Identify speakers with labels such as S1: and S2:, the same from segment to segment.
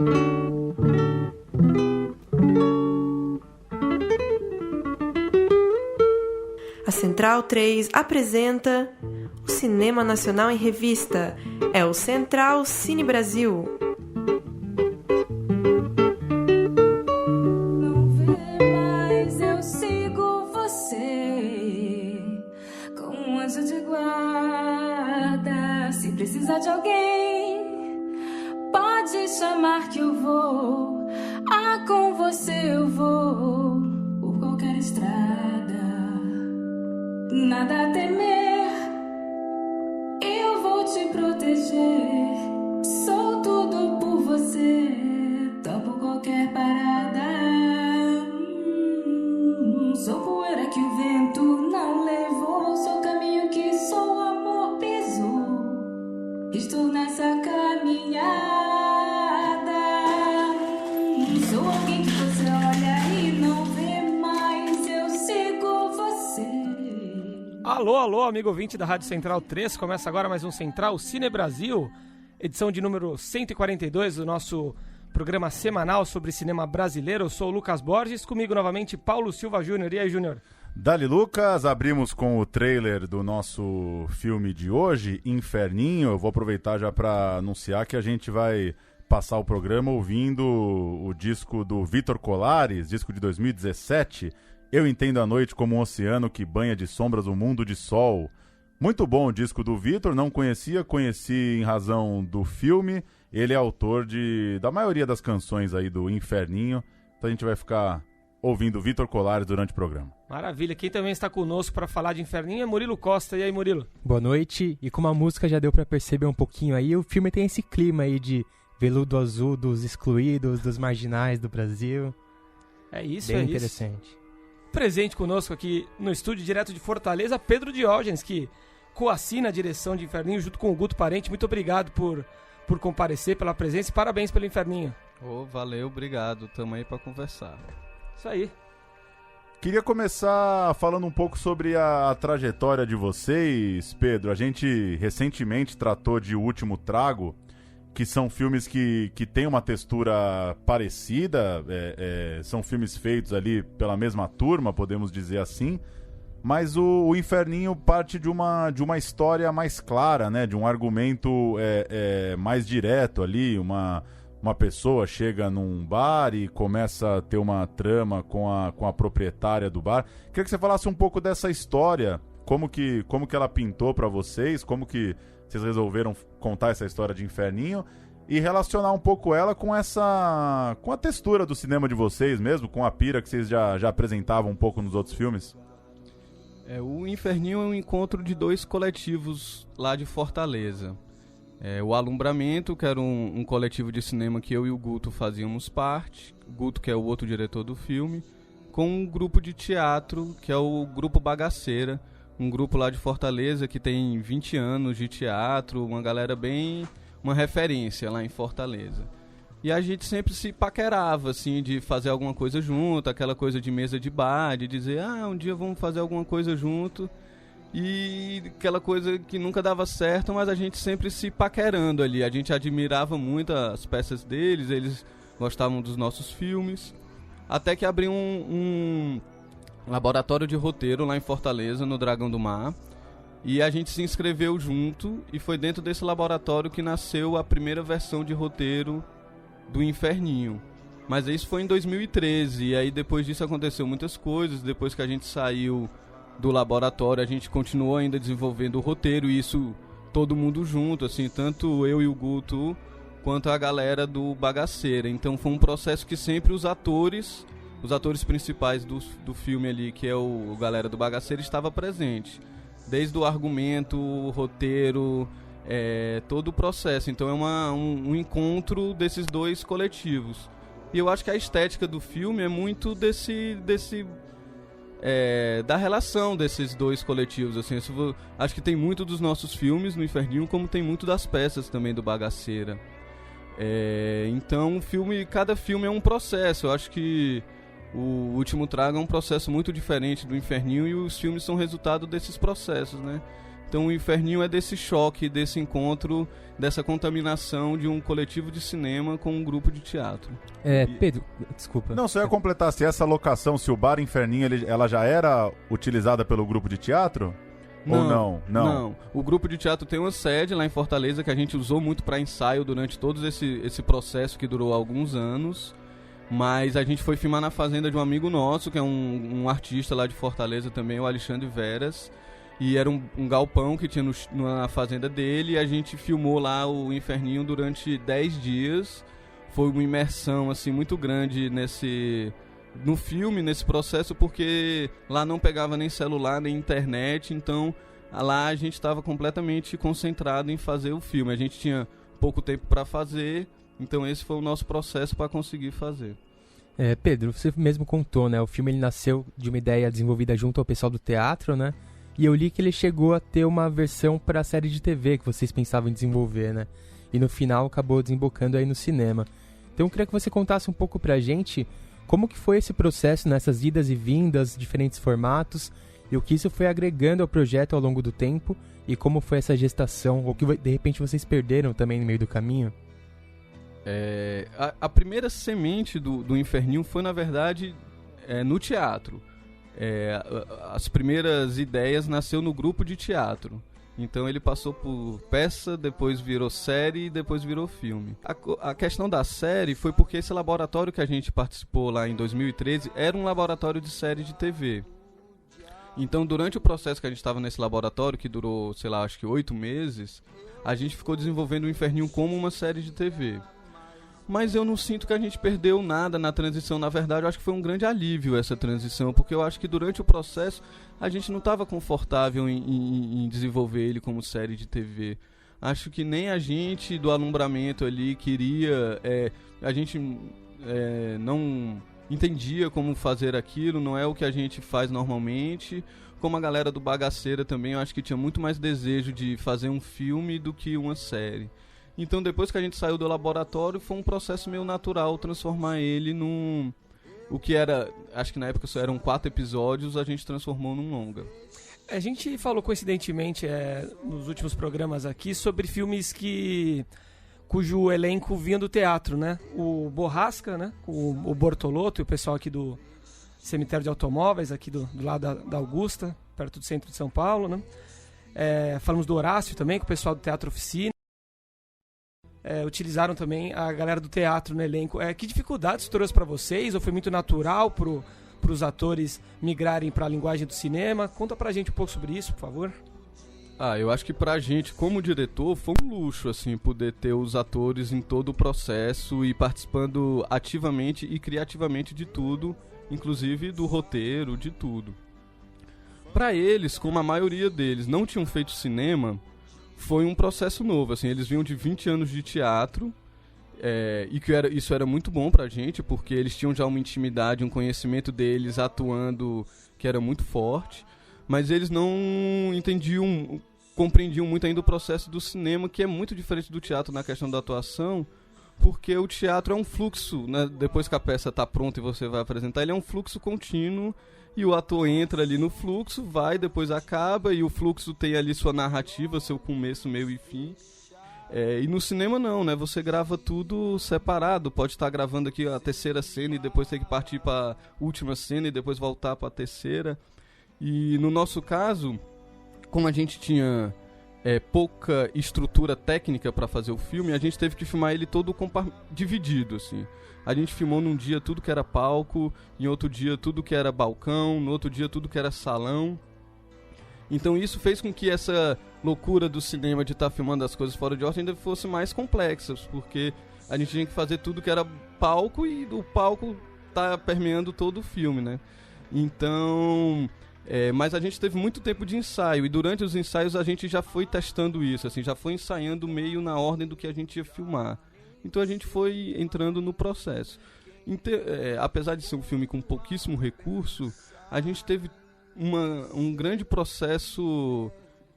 S1: A Central 3 apresenta o Cinema Nacional em Revista. É o Central Cine Brasil.
S2: Não vê mais, eu sigo você com um anjo de guarda. Se precisar de alguém, pode chamar que eu vou. Ah, com você eu vou por qualquer estrada. Nada a temer, eu vou te proteger. Sou tudo por você, topo qualquer parada. Sou poeira que o vento não levou, sou caminho que só o amor pisou. Estou nessa caminhada. Sou alguém que você olha e não vê mais, eu sigo você.
S3: Alô, alô, amigo ouvinte da Rádio Central 3, começa agora mais um Central Cine Brasil, edição de número 142 do nosso programa semanal sobre cinema brasileiro. Eu sou o Lucas Borges, comigo novamente Paulo Silva Júnior. E aí, Júnior?
S4: Dali Lucas, abrimos com o trailer do nosso filme de hoje, Inferninho. Eu vou aproveitar já para anunciar que a gente vai passar o programa ouvindo o disco do Vitor Colares, disco de 2017, Eu Entendo a Noite como um Oceano que Banha de Sombras um Mundo de Sol. Muito bom o disco do Vitor, não conhecia, conheci em razão do filme. Ele é autor da maioria das canções aí do Inferninho, então a gente vai ficar ouvindo Vitor Colares durante o programa.
S3: Maravilha, quem também está conosco para falar de Inferninho é Murilo Costa. E aí, Murilo?
S5: Boa noite, e como a música já deu para perceber um pouquinho aí, o filme tem esse clima aí de veludo azul dos excluídos, dos marginais do Brasil.
S3: É isso,
S5: bem
S3: é
S5: interessante.
S3: Isso. Presente conosco aqui no estúdio direto de Fortaleza, Pedro Diógenes, que coassina a direção de Inferninho junto com o Guto Parente. Muito obrigado por comparecer, pela presença e parabéns pelo Inferninho.
S6: Valeu, obrigado. Tamo aí pra conversar.
S3: Isso aí.
S4: Queria começar falando um pouco sobre a trajetória de vocês, Pedro. A gente recentemente tratou de O Último Trago, que são filmes que têm uma textura parecida, são filmes feitos ali pela mesma turma, podemos dizer assim, mas o Inferninho parte de uma história mais clara, né? De um argumento mais direto ali. Uma pessoa chega num bar e começa a ter uma trama com a proprietária do bar. Queria que você falasse um pouco dessa história, como que ela pintou para vocês, como que vocês resolveram contar essa história de Inferninho e relacionar um pouco ela com a textura do cinema de vocês mesmo, com a pira que vocês já apresentavam um pouco nos outros filmes.
S6: O Inferninho é um encontro de dois coletivos lá de Fortaleza. O Alumbramento, que era um coletivo de cinema que eu e o Guto fazíamos parte, o Guto, que é o outro diretor do filme, com um grupo de teatro, que é o Grupo Bagaceira, um grupo lá de Fortaleza que tem 20 anos de teatro, uma galera uma referência lá em Fortaleza. E a gente sempre se paquerava, assim, de fazer alguma coisa junto, aquela coisa de mesa de bar, de dizer, um dia vamos fazer alguma coisa junto. E aquela coisa que nunca dava certo, mas a gente sempre se paquerando ali. A gente admirava muito as peças deles, eles gostavam dos nossos filmes. Até que abriu um laboratório de roteiro lá em Fortaleza, no Dragão do Mar. E a gente se inscreveu junto, e foi dentro desse laboratório que nasceu a primeira versão de roteiro do Inferninho. Mas isso foi em 2013, e aí depois disso aconteceu muitas coisas. Depois que a gente saiu do laboratório, a gente continuou ainda desenvolvendo o roteiro, e isso todo mundo junto, assim, tanto eu e o Guto, quanto a galera do Bagaceira. Então foi um processo que sempre os atores principais do filme ali, que é o galera do Bagaceira, estava presente. Desde o argumento, o roteiro, todo o processo. Então é um encontro desses dois coletivos. E eu acho que a estética do filme é muito da relação desses dois coletivos, assim. Acho que tem muito dos nossos filmes no Inferninho, como tem muito das peças também do Bagaceira. Então cada filme é um processo. Eu acho que O Último Trago é um processo muito diferente do Inferninho, e os filmes são resultado desses processos, né? Então o Inferninho é desse choque, desse encontro, dessa contaminação de um coletivo de cinema com um grupo de teatro.
S5: Pedro, desculpa.
S4: Não, só ia completar, se essa locação, se o Bar Inferninho, ela já era utilizada pelo grupo de teatro? Ou não?
S6: Não. O grupo de teatro tem uma sede lá em Fortaleza que a gente usou muito para ensaio durante todo esse processo que durou alguns anos. Mas a gente foi filmar na fazenda de um amigo nosso, que é um artista lá de Fortaleza também, o Alexandre Veras. E era um galpão que tinha na fazenda dele, e a gente filmou lá o Inferninho durante 10 dias. Foi uma imersão assim, muito grande no filme, nesse processo, porque lá não pegava nem celular, nem internet, então lá a gente estava completamente concentrado em fazer o filme. A gente tinha pouco tempo para fazer, então esse foi o nosso processo para conseguir fazer.
S5: Pedro, você mesmo contou, né? O filme ele nasceu de uma ideia desenvolvida junto ao pessoal do teatro, né? E eu li que ele chegou a ter uma versão para a série de TV que vocês pensavam em desenvolver, né? E no final acabou desembocando aí no cinema. Então eu queria que você contasse um pouco pra gente como que foi esse processo nessas idas e vindas, diferentes formatos, e o que isso foi agregando ao projeto ao longo do tempo, e como foi essa gestação, ou que de repente vocês perderam também no meio do caminho?
S6: A primeira semente do Inferninho foi, na verdade, no teatro. As primeiras ideias nasceu no grupo de teatro. Então ele passou por peça, depois virou série e depois virou filme. A questão da série foi porque esse laboratório que a gente participou lá em 2013 era um laboratório de série de TV. Então durante o processo que a gente estava nesse laboratório, que durou, sei lá, acho que 8 meses, a gente ficou desenvolvendo o Inferninho como uma série de TV. Mas eu não sinto que a gente perdeu nada na transição. Na verdade, eu acho que foi um grande alívio essa transição, porque eu acho que durante o processo a gente não estava confortável em desenvolver ele como série de TV. Acho que nem a gente do alumbramento ali queria... a gente não entendia como fazer aquilo, não é o que a gente faz normalmente. Como a galera do Bagaceira também, eu acho que tinha muito mais desejo de fazer um filme do que uma série. Então depois que a gente saiu do laboratório, foi um processo meio natural transformar ele num... O que era, acho que na época só eram 4 episódios, a gente transformou num longa.
S3: A gente falou coincidentemente nos últimos programas aqui sobre filmes cujo elenco vinha do teatro, né? O Borrasca, né? O Bortolotto e o pessoal aqui do Cemitério de Automóveis, aqui do lado da Augusta, perto do centro de São Paulo, né? Falamos do Horácio também, com o pessoal do Teatro Oficina. Utilizaram também a galera do teatro no elenco. Que dificuldades trouxe para vocês? Ou foi muito natural para os atores migrarem para a linguagem do cinema? Conta pra gente um pouco sobre isso, por favor.
S6: Eu acho que pra gente, como diretor, foi um luxo, assim, poder ter os atores em todo o processo e participando ativamente e criativamente de tudo, inclusive do roteiro, de tudo. Pra eles, como a maioria deles não tinham feito cinema, foi um processo novo, assim, eles vinham de 20 anos de teatro, e isso era muito bom pra gente, porque eles tinham já uma intimidade, um conhecimento deles atuando que era muito forte, mas eles não compreendiam muito ainda o processo do cinema, que é muito diferente do teatro na questão da atuação, porque o teatro é um fluxo, né? Depois que a peça está pronta e você vai apresentar, ele é um fluxo contínuo, e o ator entra ali no fluxo, vai, depois acaba, e o fluxo tem ali sua narrativa, seu começo, meio e fim. E no cinema não, né? Você grava tudo separado, pode estar gravando aqui a terceira cena e depois ter que partir para a última cena e depois voltar para a terceira. E no nosso caso, como a gente tinha pouca estrutura técnica para fazer o filme, a gente teve que filmar ele todo dividido, assim. A gente filmou num dia tudo que era palco, em outro dia tudo que era balcão, no outro dia tudo que era salão. Então isso fez com que essa loucura do cinema de estar filmando as coisas fora de ordem ainda fosse mais complexa, porque a gente tinha que fazer tudo que era palco e do palco tá permeando todo o filme, né? Então... mas a gente teve muito tempo de ensaio, e durante os ensaios a gente já foi testando isso, assim, já foi ensaiando meio na ordem do que a gente ia filmar. Então a gente foi entrando no processo. Apesar de ser um filme com pouquíssimo recurso, a gente teve um grande processo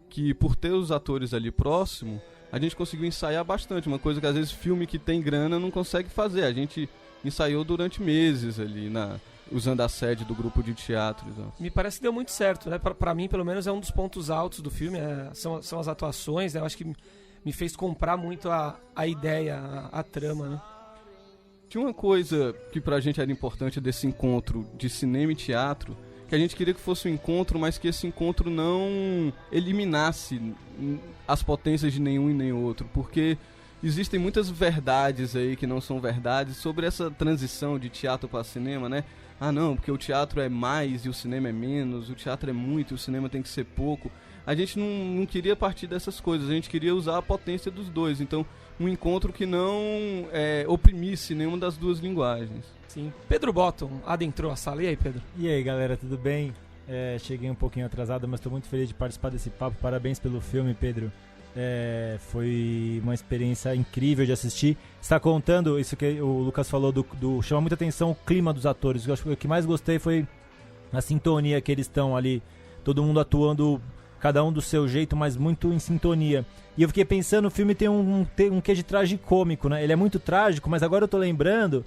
S6: que, por ter os atores ali próximo, a gente conseguiu ensaiar bastante, uma coisa que às vezes filme que tem grana não consegue fazer. A gente ensaiou durante meses ali, usando a sede do grupo de teatro. Então.
S3: Me parece que deu muito certo, né? Pra mim, pelo menos, é um dos pontos altos do filme, são as atuações, né? Eu acho que me fez comprar muito a ideia, a trama, né?
S6: Tinha uma coisa que pra gente era importante desse encontro de cinema e teatro, que a gente queria que fosse um encontro, mas que esse encontro não eliminasse as potências de nenhum e nem outro, porque existem muitas verdades aí que não são verdades sobre essa transição de teatro para cinema, né? Ah não, porque o teatro é mais e o cinema é menos, o teatro é muito e o cinema tem que ser pouco. A gente não queria partir dessas coisas, a gente queria usar a potência dos dois, então um encontro que não oprimisse nenhuma das duas linguagens.
S3: Sim. Pedro Botton adentrou a sala. E aí, Pedro?
S7: E aí, galera, tudo bem? Cheguei um pouquinho atrasado, mas estou muito feliz de participar desse papo. Parabéns pelo filme, Pedro. Foi uma experiência incrível de assistir. Está contando isso que o Lucas falou, chama muita atenção o clima dos atores. Eu acho que o que mais gostei foi a sintonia que eles estão ali, todo mundo atuando, cada um do seu jeito, mas muito em sintonia. E eu fiquei pensando, o filme tem um quê de tragicômico, né? Ele é muito trágico, mas agora eu tô lembrando.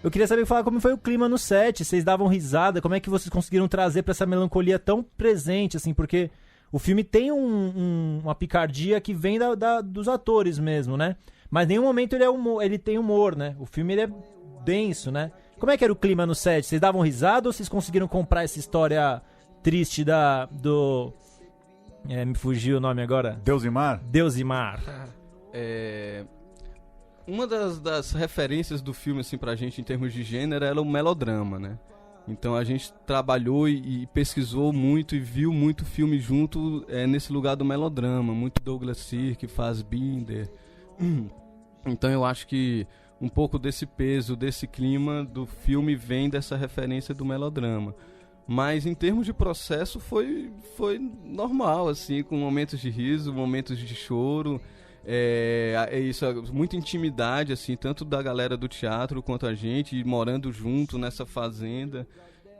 S7: Eu queria saber como foi o clima no set, vocês davam risada, como é que vocês conseguiram trazer pra essa melancolia tão presente, assim, porque o filme tem uma picardia que vem dos atores mesmo, né? Mas em nenhum momento ele tem humor, né? O filme ele é denso, né? Como é que era o clima no set? Vocês davam risada ou vocês conseguiram comprar essa história triste me fugiu o nome agora.
S4: Deusimar?
S7: Deusimar.
S6: Uma das referências do filme, assim, pra gente em termos de gênero era o melodrama, né? Então a gente trabalhou e pesquisou muito e viu muito filme junto nesse lugar do melodrama. Muito Douglas Sirk, Fassbinder. Então eu acho que um pouco desse peso, desse clima do filme vem dessa referência do melodrama. Mas em termos de processo foi normal, assim, com momentos de riso, momentos de choro. Muita intimidade, assim, tanto da galera do teatro quanto a gente, morando junto nessa fazenda.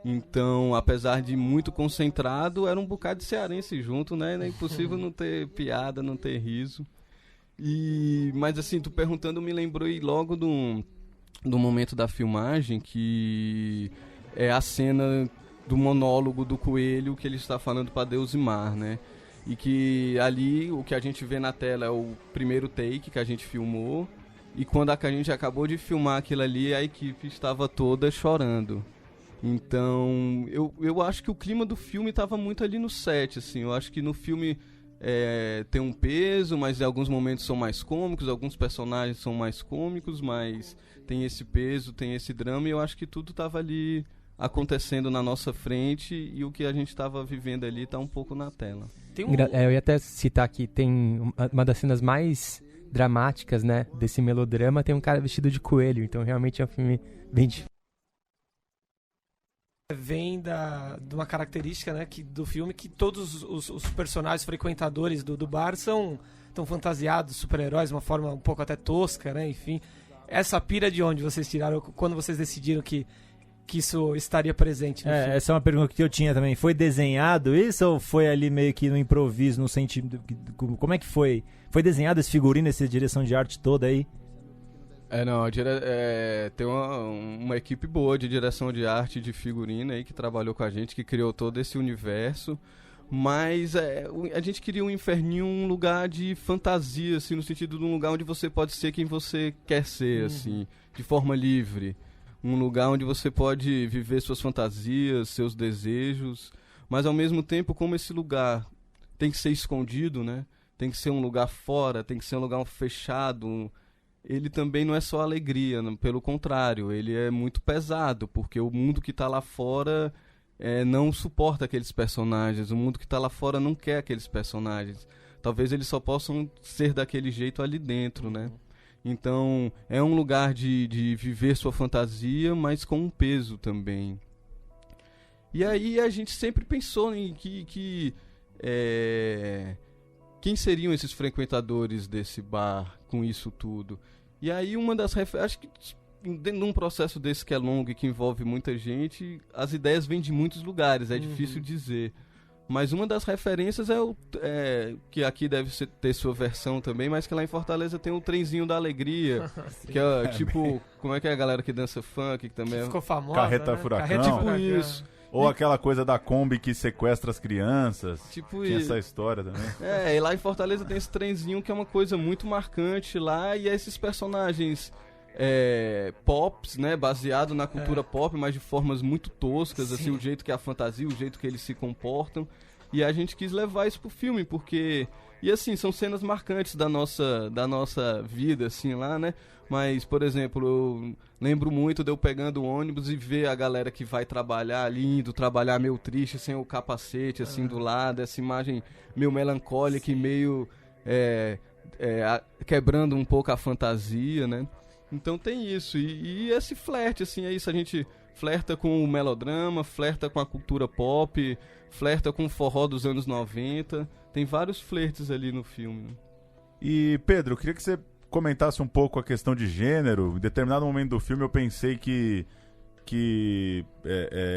S6: Então, apesar de muito concentrado, era um bocado de cearense junto, né? É impossível não ter piada, não ter riso. Mas assim, tu perguntando, me lembrou logo do momento da filmagem, que é a cena do monólogo do coelho que ele está falando para Deusimar, né? E que ali o que a gente vê na tela é o primeiro take que a gente filmou, e quando a gente acabou de filmar aquilo ali, a equipe estava toda chorando. Então eu acho que o clima do filme estava muito ali no set, assim. Eu acho que no filme tem um peso, mas em alguns momentos são mais cômicos, alguns personagens são mais cômicos, mas tem esse peso, tem esse drama, e eu acho que tudo estava ali acontecendo na nossa frente, e o que a gente estava vivendo ali está um pouco na tela.
S5: Eu ia até citar que tem uma das cenas mais dramáticas, né, desse melodrama, tem um cara vestido de coelho, então realmente é um filme bem difícil.
S3: Vem de uma característica, né, do filme, que todos os personagens frequentadores do bar estão fantasiados, super-heróis, de uma forma um pouco até tosca, né, enfim. Essa pira de onde vocês tiraram, quando vocês decidiram que isso estaria presente no filme?
S7: Essa é uma pergunta que eu tinha também. Foi desenhado isso ou foi ali meio que no improviso, no sentido... Como é que foi? Foi desenhado esse figurino, essa direção de arte toda aí?
S6: Tem uma equipe boa de direção de arte e de figurino aí que trabalhou com a gente, que criou todo esse universo. Mas a gente queria um Inferninho um lugar de fantasia, assim, no sentido de um lugar onde você pode ser quem você quer ser, assim, de forma livre. Um lugar onde você pode viver suas fantasias, seus desejos, mas ao mesmo tempo, como esse lugar tem que ser escondido, né? Tem que ser um lugar fora, tem que ser um lugar fechado. Ele também não é só alegria, pelo contrário, ele é muito pesado, porque o mundo que está lá fora não suporta aqueles personagens, o mundo que está lá fora não quer aqueles personagens. Talvez eles só possam ser daquele jeito ali dentro, né? Então, é um lugar de viver sua fantasia, mas com um peso também. E aí a gente sempre pensou em quem seriam esses frequentadores desse bar com isso tudo. E aí uma das acho que dentro de um processo desse que é longo e que envolve muita gente, as ideias vêm de muitos lugares, é difícil dizer. Mas uma das referências que aqui deve ter sua versão também, mas que lá em Fortaleza tem o trenzinho da alegria, que é tipo, como é que é a galera que dança funk, que também
S3: ficou famosa,
S4: Carreta
S3: né?
S4: Furacão.
S3: Carreta
S6: tipo
S3: Furacão.
S6: isso.
S4: Ou aquela coisa da Kombi que sequestra as crianças.
S6: Tipo
S4: Tinha
S6: isso.
S4: essa história também.
S6: E lá em Fortaleza tem esse trenzinho que é uma coisa muito marcante lá, e esses personagens pops, né, baseado na cultura pop, mas de formas muito toscas, assim, o jeito que é a fantasia, o jeito que eles se comportam, e a gente quis levar isso pro filme, porque, e assim, são cenas marcantes da nossa vida, assim, lá, né, mas, por exemplo, eu lembro muito de eu pegando o ônibus e ver a galera que vai trabalhar ali, indo trabalhar meio triste, sem o capacete, assim, do lado, essa imagem meio melancólica e meio quebrando um pouco a fantasia, né. Então tem isso, e esse flerte, assim, é isso, a gente flerta com o melodrama, flerta com a cultura pop, flerta com o forró dos anos 90, tem vários flertes ali no filme. Né?
S4: E Pedro, eu queria que você comentasse um pouco a questão de gênero. Em determinado momento do filme eu pensei que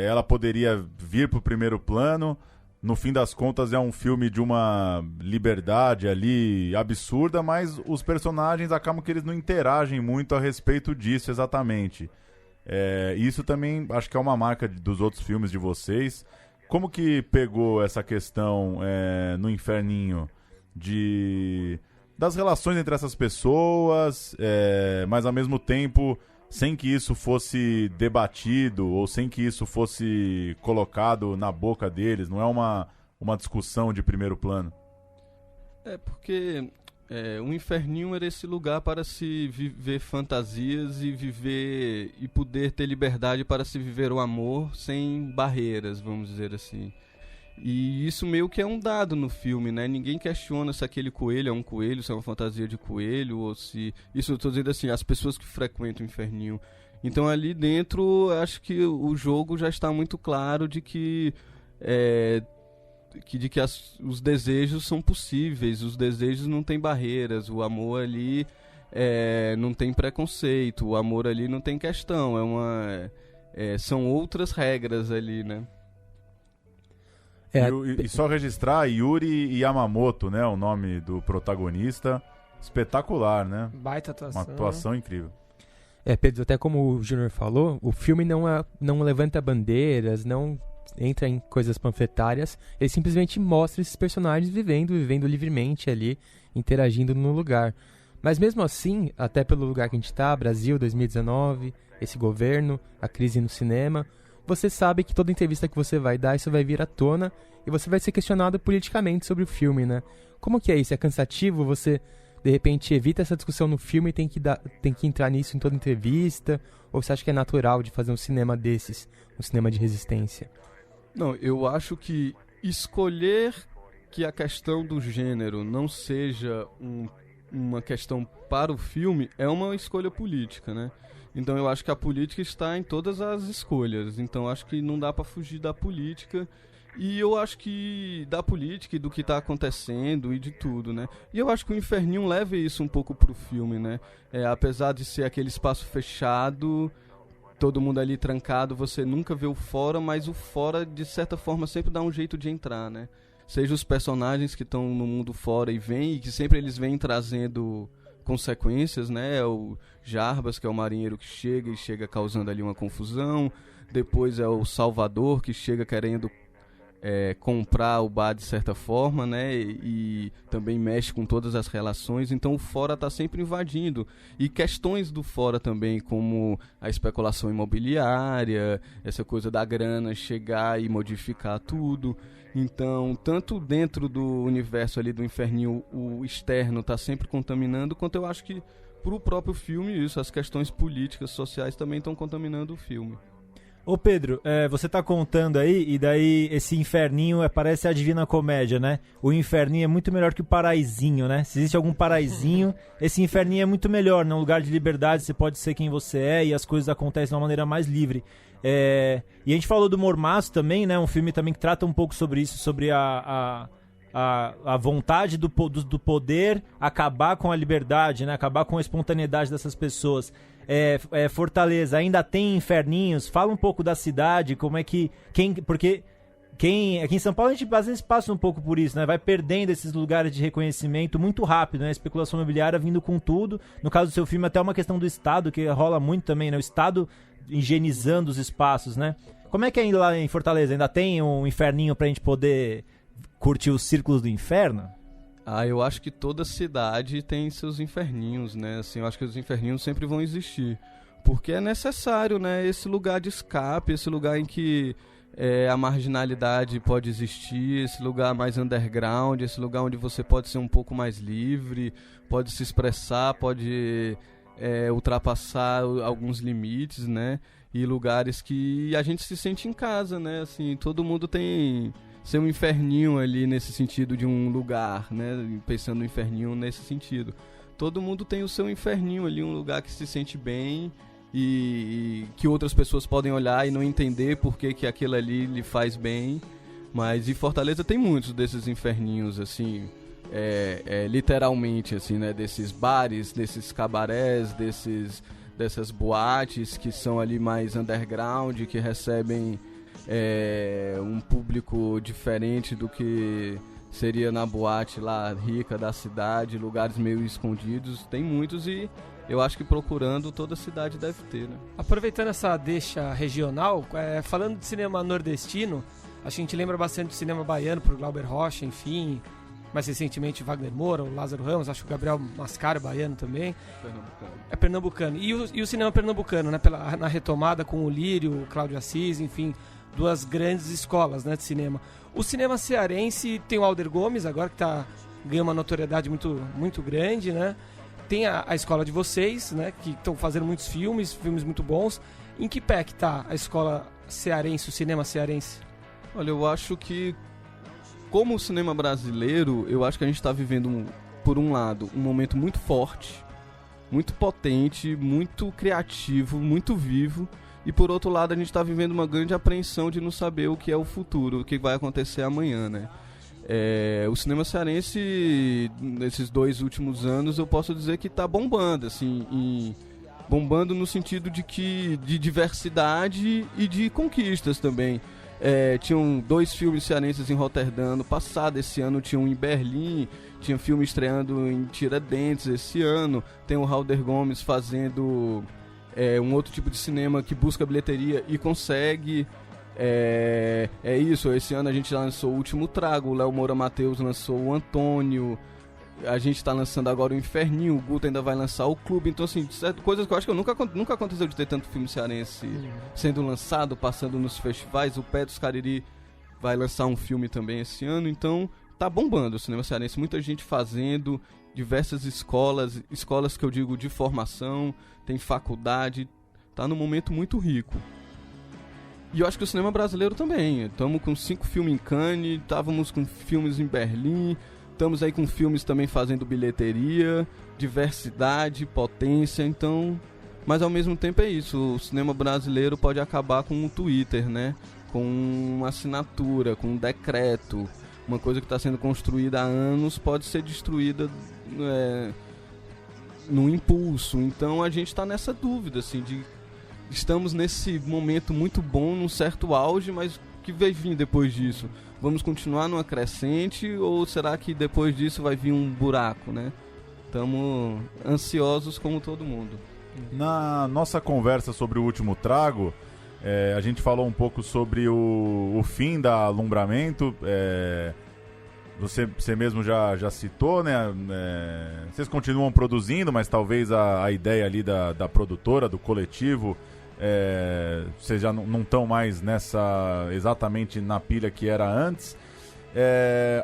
S4: ela poderia vir pro primeiro plano. No fim das contas é um filme de uma liberdade ali absurda, mas os personagens acabam que eles não interagem muito a respeito disso exatamente. Isso também acho que é uma marca dos outros filmes de vocês. Como que pegou essa questão no Inferninho das relações entre essas pessoas, mas ao mesmo tempo sem que isso fosse debatido ou sem que isso fosse colocado na boca deles? Não é uma discussão de primeiro plano?
S6: Porque o Inferninho era esse lugar para se viver fantasias e poder ter liberdade para se viver o amor sem barreiras, vamos dizer assim. E isso meio que é um dado no filme, né? Ninguém questiona se aquele coelho é um coelho, se é uma fantasia de coelho, ou se... Isso eu tô dizendo assim, as pessoas que frequentam o Inferninho. Então ali dentro, acho que o jogo já está muito claro de que os desejos são possíveis, os desejos não têm barreiras, o amor ali não tem preconceito, o amor ali não tem questão, são outras regras ali, né?
S4: E só registrar Yuri Yamamoto, né? O nome do protagonista. Espetacular, né?
S3: Baita atuação.
S4: Uma atuação incrível.
S5: Pedro, até como o Júnior falou, o filme não levanta bandeiras, não entra em coisas panfletárias, ele simplesmente mostra esses personagens vivendo livremente ali, interagindo no lugar. Mas mesmo assim, até pelo lugar que a gente tá, Brasil 2019, esse governo, a crise no cinema, você sabe que toda entrevista que você vai dar, isso vai vir à tona e você vai ser questionado politicamente sobre o filme, né? Como que é isso? É cansativo? Você, de repente, evita essa discussão no filme e tem que entrar nisso em toda entrevista? Ou você acha que é natural de fazer um cinema desses, um cinema de resistência?
S6: Não, eu acho que escolher que a questão do gênero não seja uma questão para o filme é uma escolha política, né? Então eu acho que a política está em todas as escolhas. Então acho que não dá para fugir da política. E eu acho que da política e do que está acontecendo e de tudo, né? E eu acho que o Inferninho leva isso um pouco pro filme, né? Apesar de ser aquele espaço fechado, todo mundo ali trancado, você nunca vê o fora, mas o fora, de certa forma, sempre dá um jeito de entrar, né? Seja os personagens que estão no mundo fora e vêm, e que sempre eles vêm trazendo consequências, né? O Jarbas, que é o marinheiro que chega causando ali uma confusão. Depois é o Salvador, que chega querendo comprar o bar de certa forma, né? E também mexe com todas as relações. Então o fora está sempre invadindo. E questões do fora também, como a especulação imobiliária, essa coisa da grana chegar e modificar tudo. Então, tanto dentro do universo ali do Inferninho, o externo está sempre contaminando, quanto eu acho que pro próprio filme isso, as questões políticas, sociais também estão contaminando o filme.
S7: Ô Pedro, você tá contando aí, e daí esse Inferninho parece a Divina Comédia, né? O Inferninho é muito melhor que o Paraizinho, né? Se existe algum Paraizinho, esse Inferninho é muito melhor, né? Um lugar de liberdade, você pode ser quem você é e as coisas acontecem de uma maneira mais livre. E a gente falou do Mormaço também, né? Um filme também que trata um pouco sobre isso, sobre a vontade do poder acabar com a liberdade, né? Acabar com a espontaneidade dessas pessoas. Fortaleza ainda tem Inferninhos? Fala um pouco da cidade, como é que... porque Aqui em São Paulo a gente às vezes passa um pouco por isso, né? Vai perdendo esses lugares de reconhecimento muito rápido, né? A especulação imobiliária vindo com tudo. No caso do seu filme, até uma questão do Estado, que rola muito também, né? O Estado higienizando os espaços, né? Como é que ainda lá em Fortaleza ainda tem um inferninho pra gente poder curtir os círculos do inferno?
S6: Eu acho que toda cidade tem seus inferninhos, né? Assim, eu acho que os inferninhos sempre vão existir. Porque é necessário, né? Esse lugar de escape, esse lugar em que a marginalidade pode existir, esse lugar mais underground, esse lugar onde você pode ser um pouco mais livre, pode se expressar, pode ultrapassar alguns limites, né? E lugares que a gente se sente em casa, né? Assim, todo mundo tem seu inferninho ali nesse sentido de um lugar, né? Pensando no inferninho nesse sentido. Todo mundo tem o seu inferninho ali, um lugar que se sente bem e que outras pessoas podem olhar e não entender por que aquilo ali lhe faz bem. Mas em Fortaleza tem muitos desses inferninhos, assim, literalmente, assim, né? Desses bares, desses cabarés, dessas boates que são ali mais underground, que recebem um público diferente do que seria na boate lá rica da cidade, lugares meio escondidos. Tem muitos e eu acho que procurando toda cidade deve ter, né?
S3: Aproveitando essa deixa regional, falando de cinema nordestino, a gente lembra bastante do cinema baiano por Glauber Rocha, enfim, mais recentemente Wagner Moura, o Lázaro Ramos, acho que o Gabriel Mascaro baiano também.
S6: Pernambucano.
S3: É pernambucano. E o cinema pernambucano, né? Na retomada com o Lírio, o Cláudio Assis, enfim, duas grandes escolas, né, de cinema. O cinema cearense tem o Alder Gomes agora, que ganha uma notoriedade muito, muito grande, né? Tem a escola de vocês, né, que estão fazendo muitos filmes muito bons. Em que pé que tá a escola cearense, o cinema cearense?
S6: Olha, eu acho que, como o cinema brasileiro, eu acho que a gente está vivendo, por um lado, um momento muito forte, muito potente, muito criativo, muito vivo. E por outro lado, a gente está vivendo uma grande apreensão de não saber o que é o futuro, o que vai acontecer amanhã, né? O cinema cearense, nesses 2 últimos anos, eu posso dizer que está bombando, assim, bombando no sentido de diversidade e de conquistas também. Tinham 2 filmes cearenses em Roterdã no passado, esse ano tinha um em Berlim, tinha filme estreando em Tiradentes esse ano, tem o Alder Gomes fazendo um outro tipo de cinema que busca bilheteria e consegue. Isso, esse ano a gente lançou o Último Trago, o Léo Moura Mateus lançou o Antônio, a gente tá lançando agora o Inferninho, o Guto ainda vai lançar o Clube. Então, assim, coisas que eu acho que nunca aconteceu de ter tanto filme cearense sendo lançado, passando nos festivais. O Pé dos Cariri vai lançar um filme também esse ano, então tá bombando o cinema cearense, muita gente fazendo, diversas escolas que eu digo de formação, tem faculdade, tá num momento muito rico. E eu acho que o cinema brasileiro também. Estamos com 5 filmes em Cannes, estávamos com filmes em Berlim, estamos aí com filmes também fazendo bilheteria, diversidade, potência, então... Mas ao mesmo tempo é isso, o cinema brasileiro pode acabar com um Twitter, né? Com uma assinatura, com um decreto. Uma coisa que está sendo construída há anos pode ser destruída no impulso. Então a gente está nessa dúvida, assim, estamos nesse momento muito bom, num certo auge, mas o que vai vir depois disso? Vamos continuar numa crescente ou será que depois disso vai vir um buraco, né? Estamos ansiosos como todo mundo.
S4: Na nossa conversa sobre o Último Trago, a gente falou um pouco sobre o fim da Alumbramento. Você mesmo já citou, né? Vocês continuam produzindo, mas talvez a ideia ali da produtora, do coletivo, vocês já não estão mais exatamente na pilha que era antes.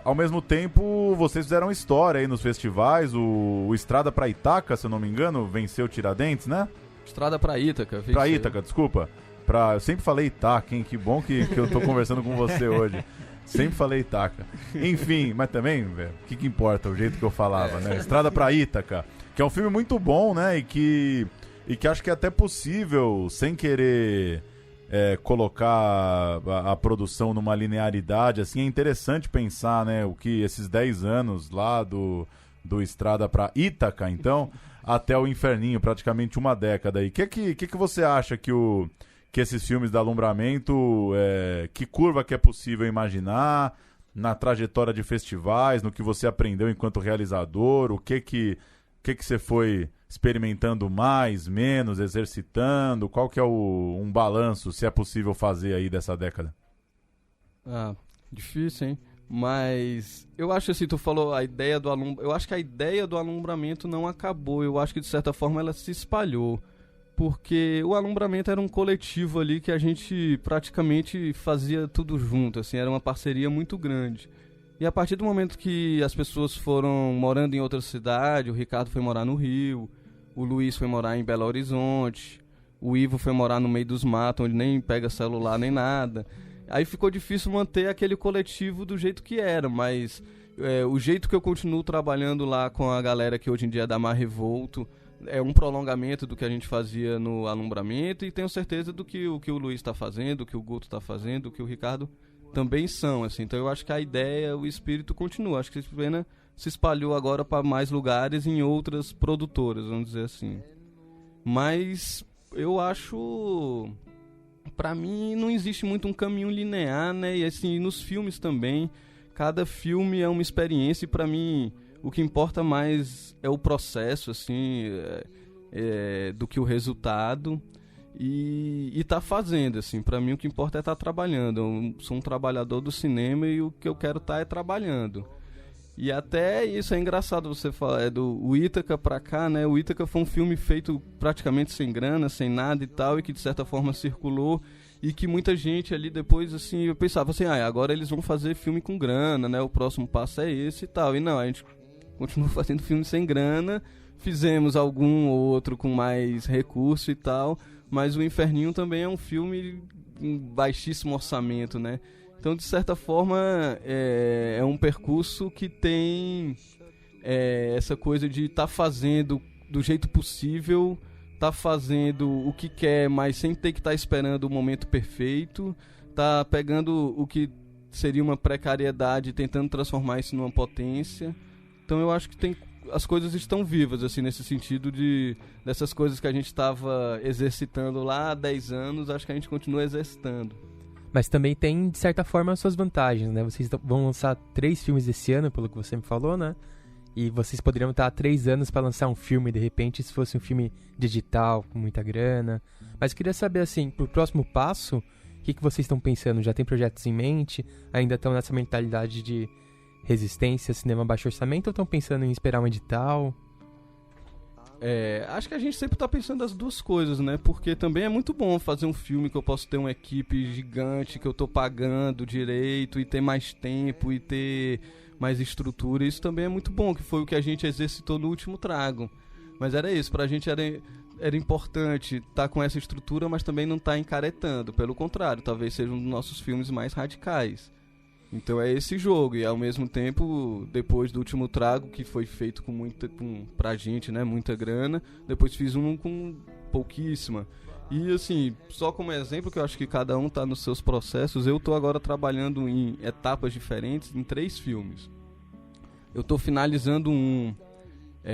S4: Ao mesmo tempo, vocês fizeram história aí nos festivais. O Estrada pra Ítaca, se eu não me engano, venceu Tiradentes, né?
S6: Estrada pra Ítaca.
S4: Pra Ítaca, desculpa. Eu sempre falei Ítaca, hein? Que bom que eu tô conversando com você hoje. Sempre falei Ítaca. Enfim, mas também, velho, o que importa? O jeito que eu falava, né? Estrada pra Ítaca, que é um filme muito bom, né? E que acho que é até possível, sem querer colocar a produção numa linearidade, assim, é interessante pensar, né? O que esses 10 anos lá do Estrada pra Ítaca, então, até o Inferninho, praticamente uma década aí. O que você acha que que esses filmes da Alumbramento, que curva que é possível imaginar na trajetória de festivais, no que você aprendeu enquanto realizador, o que você foi experimentando mais, menos, exercitando, qual que é um balanço, se é possível fazer aí dessa década?
S6: Difícil, hein? Mas eu acho assim, tu falou a ideia do eu acho que a ideia do alumbramento não acabou, eu acho que de certa forma ela se espalhou, porque o alumbramento era um coletivo ali que a gente praticamente fazia tudo junto, assim, era uma parceria muito grande. E a partir do momento que as pessoas foram morando em outra cidade, o Ricardo foi morar no Rio, o Luiz foi morar em Belo Horizonte, o Ivo foi morar no meio dos matos, onde nem pega celular nem nada. Aí ficou difícil manter aquele coletivo do jeito que era, mas o jeito que eu continuo trabalhando lá com a galera que hoje em dia é da Mar Revolto é um prolongamento do que a gente fazia no alumbramento, e tenho certeza do que o Luiz está fazendo, o que o Guto está fazendo, o que o Ricardo também são, assim. Então eu acho que a ideia, o espírito continua. Acho que a pena se espalhou agora para mais lugares em outras produtoras, vamos dizer assim. Mas eu acho, para mim não existe muito um caminho linear, né? E assim, nos filmes também, cada filme é uma experiência, e para mim o que importa mais é o processo, assim, do que o resultado. E tá fazendo, assim, pra mim o que importa é estar trabalhando. Eu sou um trabalhador do cinema e o que eu quero é trabalhando. E até isso é engraçado você falar, do Ítaca pra cá, né? O Ítaca foi um filme feito praticamente sem grana, sem nada e tal, e que de certa forma circulou, e que muita gente ali depois, assim, eu pensava assim, agora eles vão fazer filme com grana, né? O próximo passo é esse e tal. E não, a gente continua fazendo filme sem grana, fizemos algum ou outro com mais recurso e tal, mas o Inferninho também é um filme em baixíssimo orçamento, né? Então, de certa forma, é um percurso que tem essa coisa de estar fazendo do jeito possível, tá fazendo o que quer, mas sem ter que estar esperando o momento perfeito, tá pegando o que seria uma precariedade e tentando transformar isso numa potência. Então, eu acho que as coisas estão vivas, assim, nesse sentido dessas coisas que a gente estava exercitando lá há 10 anos, acho que a gente continua exercitando.
S5: Mas também tem, de certa forma, as suas vantagens, né? Vocês vão lançar 3 filmes esse ano, pelo que você me falou, né? E vocês poderiam estar há 3 anos para lançar um filme, de repente, se fosse um filme digital, com muita grana. Mas eu queria saber, assim, pro próximo passo, o que vocês estão pensando? Já tem projetos em mente? Ainda estão nessa mentalidade de resistência, cinema baixo orçamento, ou estão pensando em esperar um edital?
S6: Acho que a gente sempre tá pensando as duas coisas, né? Porque também é muito bom fazer um filme que eu posso ter uma equipe gigante, que eu tô pagando direito, e ter mais tempo, e ter mais estrutura. Isso também é muito bom, que foi o que a gente exercitou no último Trago. Mas era isso, pra gente era importante estar com essa estrutura, mas também não tá encaretando. Pelo contrário, talvez seja um dos nossos filmes mais radicais. Então é esse jogo, e ao mesmo tempo, depois do último Trago, que foi feito pra gente, né, muita grana, depois fiz um com pouquíssima. E assim, só como exemplo, que eu acho que cada um tá nos seus processos, eu tô agora trabalhando em etapas diferentes em 3 filmes. Eu tô finalizando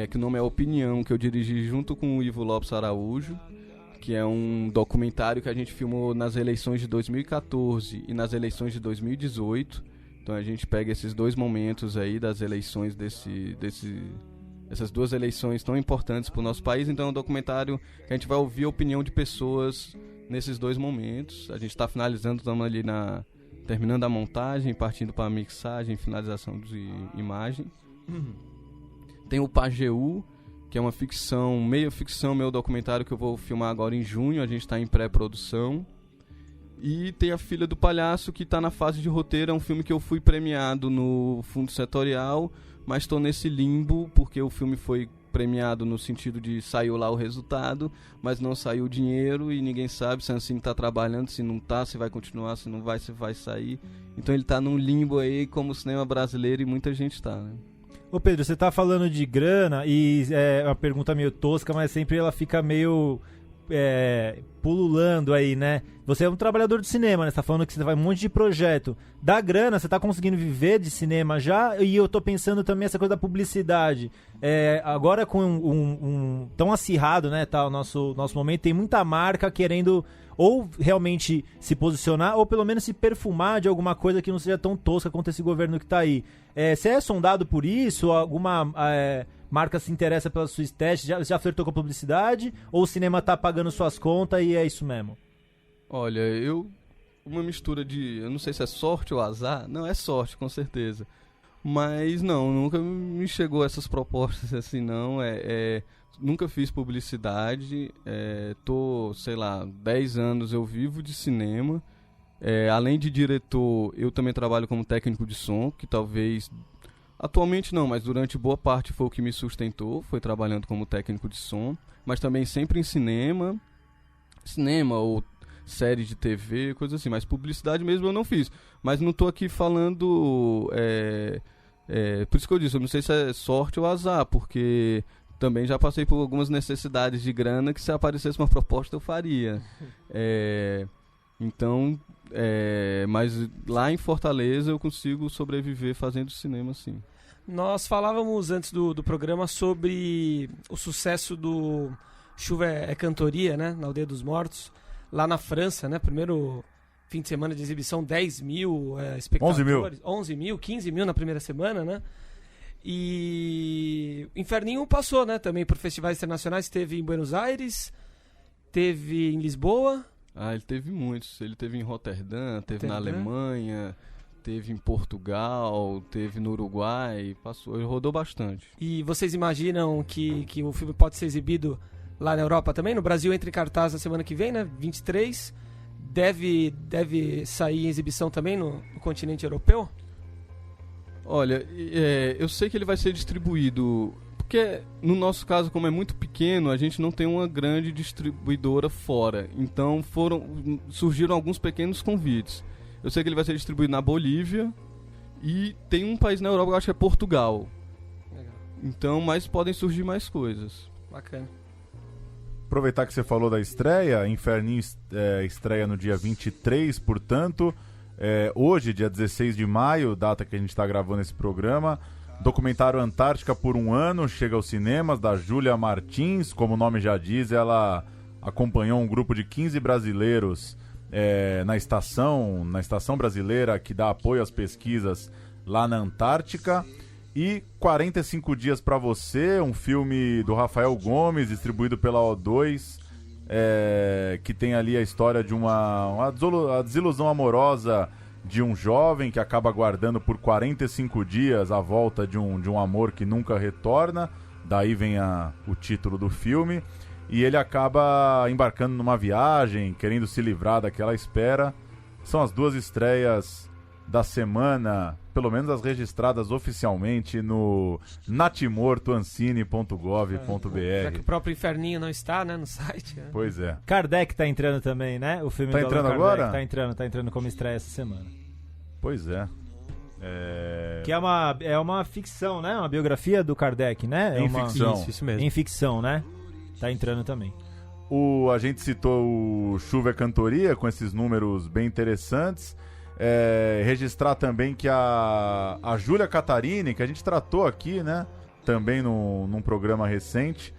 S6: que o nome é Opinião, que eu dirigi junto com o Ivo Lopes Araújo, que é um documentário que a gente filmou nas eleições de 2014 e nas eleições de 2018. Então a gente pega esses 2 momentos aí das eleições essas 2 eleições tão importantes para o nosso país. Então é um documentário que a gente vai ouvir a opinião de pessoas nesses 2 momentos. A gente está finalizando, estamos ali terminando a montagem, partindo para a mixagem, finalização de imagem. Tem o Pajeú, que é uma ficção, meio ficção, meu documentário que eu vou filmar agora em junho, a gente está em pré-produção. E tem A Filha do Palhaço, que está na fase de roteiro, é um filme que eu fui premiado no Fundo Setorial, mas estou nesse limbo, porque o filme foi premiado no sentido de saiu lá o resultado, mas não saiu o dinheiro, e ninguém sabe se a Ancine está trabalhando, se não está, se vai continuar, se não vai, se vai sair. Então ele está num limbo aí, como o cinema brasileiro, e muita gente está, né?
S7: Ô Pedro, você tá falando de grana e é uma pergunta meio tosca, mas sempre ela fica meio pululando aí, né? Você é um trabalhador de cinema, né? Você tá falando que você vai um monte de projeto. Da grana, você tá conseguindo viver de cinema já? E eu tô pensando também essa coisa da publicidade. Agora com um tão acirrado, né, tá, o nosso momento, tem muita marca querendo ou realmente se posicionar, ou pelo menos se perfumar de alguma coisa que não seja tão tosca quanto esse governo que tá aí. Você é sondado por isso? Alguma marca se interessa pela sua estética? Já flertou com a publicidade? Ou o cinema tá pagando suas contas e é isso mesmo?
S6: Olha, uma mistura de, eu não sei se é sorte ou azar, não, é sorte, com certeza. Mas não, nunca me chegou essas propostas assim, não, nunca fiz publicidade, sei lá, 10 anos eu vivo de cinema, além de diretor, eu também trabalho como técnico de som, que talvez, atualmente não, mas durante boa parte foi o que me sustentou, foi trabalhando como técnico de som, mas também sempre em cinema ou série de TV, coisa assim, mas publicidade mesmo eu não fiz. Mas não tô aqui falando, por isso que eu disse, eu não sei se é sorte ou azar, porque também já passei por algumas necessidades de grana que se aparecesse uma proposta eu faria. Então, mas lá em Fortaleza eu consigo sobreviver fazendo cinema, sim.
S3: Nós falávamos antes do programa sobre o sucesso do Chuva é Cantoria, né, na Aldeia dos Mortos, lá na França, né? Primeiro fim de semana de exibição, 10 mil espectadores. 11 mil, 15 mil na primeira semana, né? E Inferninho passou, né? Também por festivais internacionais. Teve em Buenos Aires, teve em Lisboa.
S6: Ele teve muitos. Ele teve em Roterdã, teve na Alemanha, teve em Portugal, teve no Uruguai. Passou, ele rodou bastante.
S3: E vocês imaginam que o filme pode ser exibido lá na Europa também? No Brasil entra em cartaz na semana que vem, né? 23. Deve sair em exibição também no continente europeu?
S6: Olha, eu sei que ele vai ser distribuído, porque no nosso caso, como é muito pequeno, a gente não tem uma grande distribuidora fora. Então surgiram alguns pequenos convites. Eu sei que ele vai ser distribuído na Bolívia e tem um país na Europa, eu acho que é Portugal.
S3: Legal.
S6: Então, mas podem surgir mais coisas.
S3: Bacana.
S4: Aproveitar que você falou da estreia, Inferninho estreia no dia 23, portanto, hoje, dia 16 de maio, data que a gente está gravando esse programa, documentário Antártica por um Ano, chega aos cinemas, da Júlia Martins, como o nome já diz, ela acompanhou um grupo de 15 brasileiros na estação brasileira que dá apoio às pesquisas lá na Antártica. E 45 Dias pra Você, um filme do Rafael Gomes, distribuído pela O2, que tem ali a história de uma desilusão amorosa de um jovem que acaba aguardando por 45 dias a volta de um amor que nunca retorna. Daí vem o título do filme. E ele acaba embarcando numa viagem, querendo se livrar daquela espera. São as duas estreias da semana, pelo menos as registradas oficialmente no natimortoancine.gov.br.
S3: Já que o próprio Inferninho não está, né, no site. Né?
S4: Pois é.
S7: Kardec tá entrando também, né? O filme
S4: tá
S7: do
S4: entrando
S7: Allan
S4: agora?
S7: Kardec tá entrando como estreia essa semana.
S4: Pois é.
S7: Que é uma ficção, né? Uma biografia do Kardec, né?
S4: Ficção.
S5: Isso mesmo.
S7: Em ficção, né? Tá entrando também.
S4: A gente citou o Chuva é Cantoria, com esses números bem interessantes. Registrar também que a Júlia Catarini, que a gente tratou aqui, né, também num programa recente,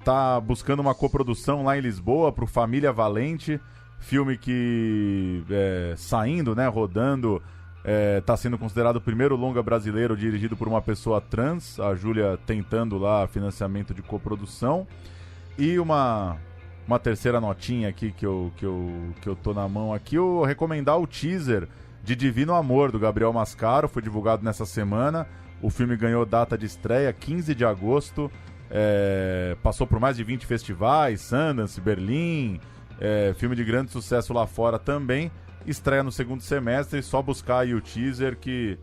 S4: tá buscando uma coprodução lá em Lisboa pro Família Valente, filme que saindo, né, rodando, tá sendo considerado o primeiro longa brasileiro dirigido por uma pessoa trans, a Júlia tentando lá financiamento de coprodução. E uma terceira notinha aqui que eu tô na mão aqui, eu recomendar o teaser de Divino Amor, do Gabriel Mascaro, foi divulgado nessa semana. O filme ganhou data de estreia, 15 de agosto, passou por mais de 20 festivais, Sundance, Berlim, filme de grande sucesso lá fora também, estreia no segundo semestre, só buscar aí o teaser que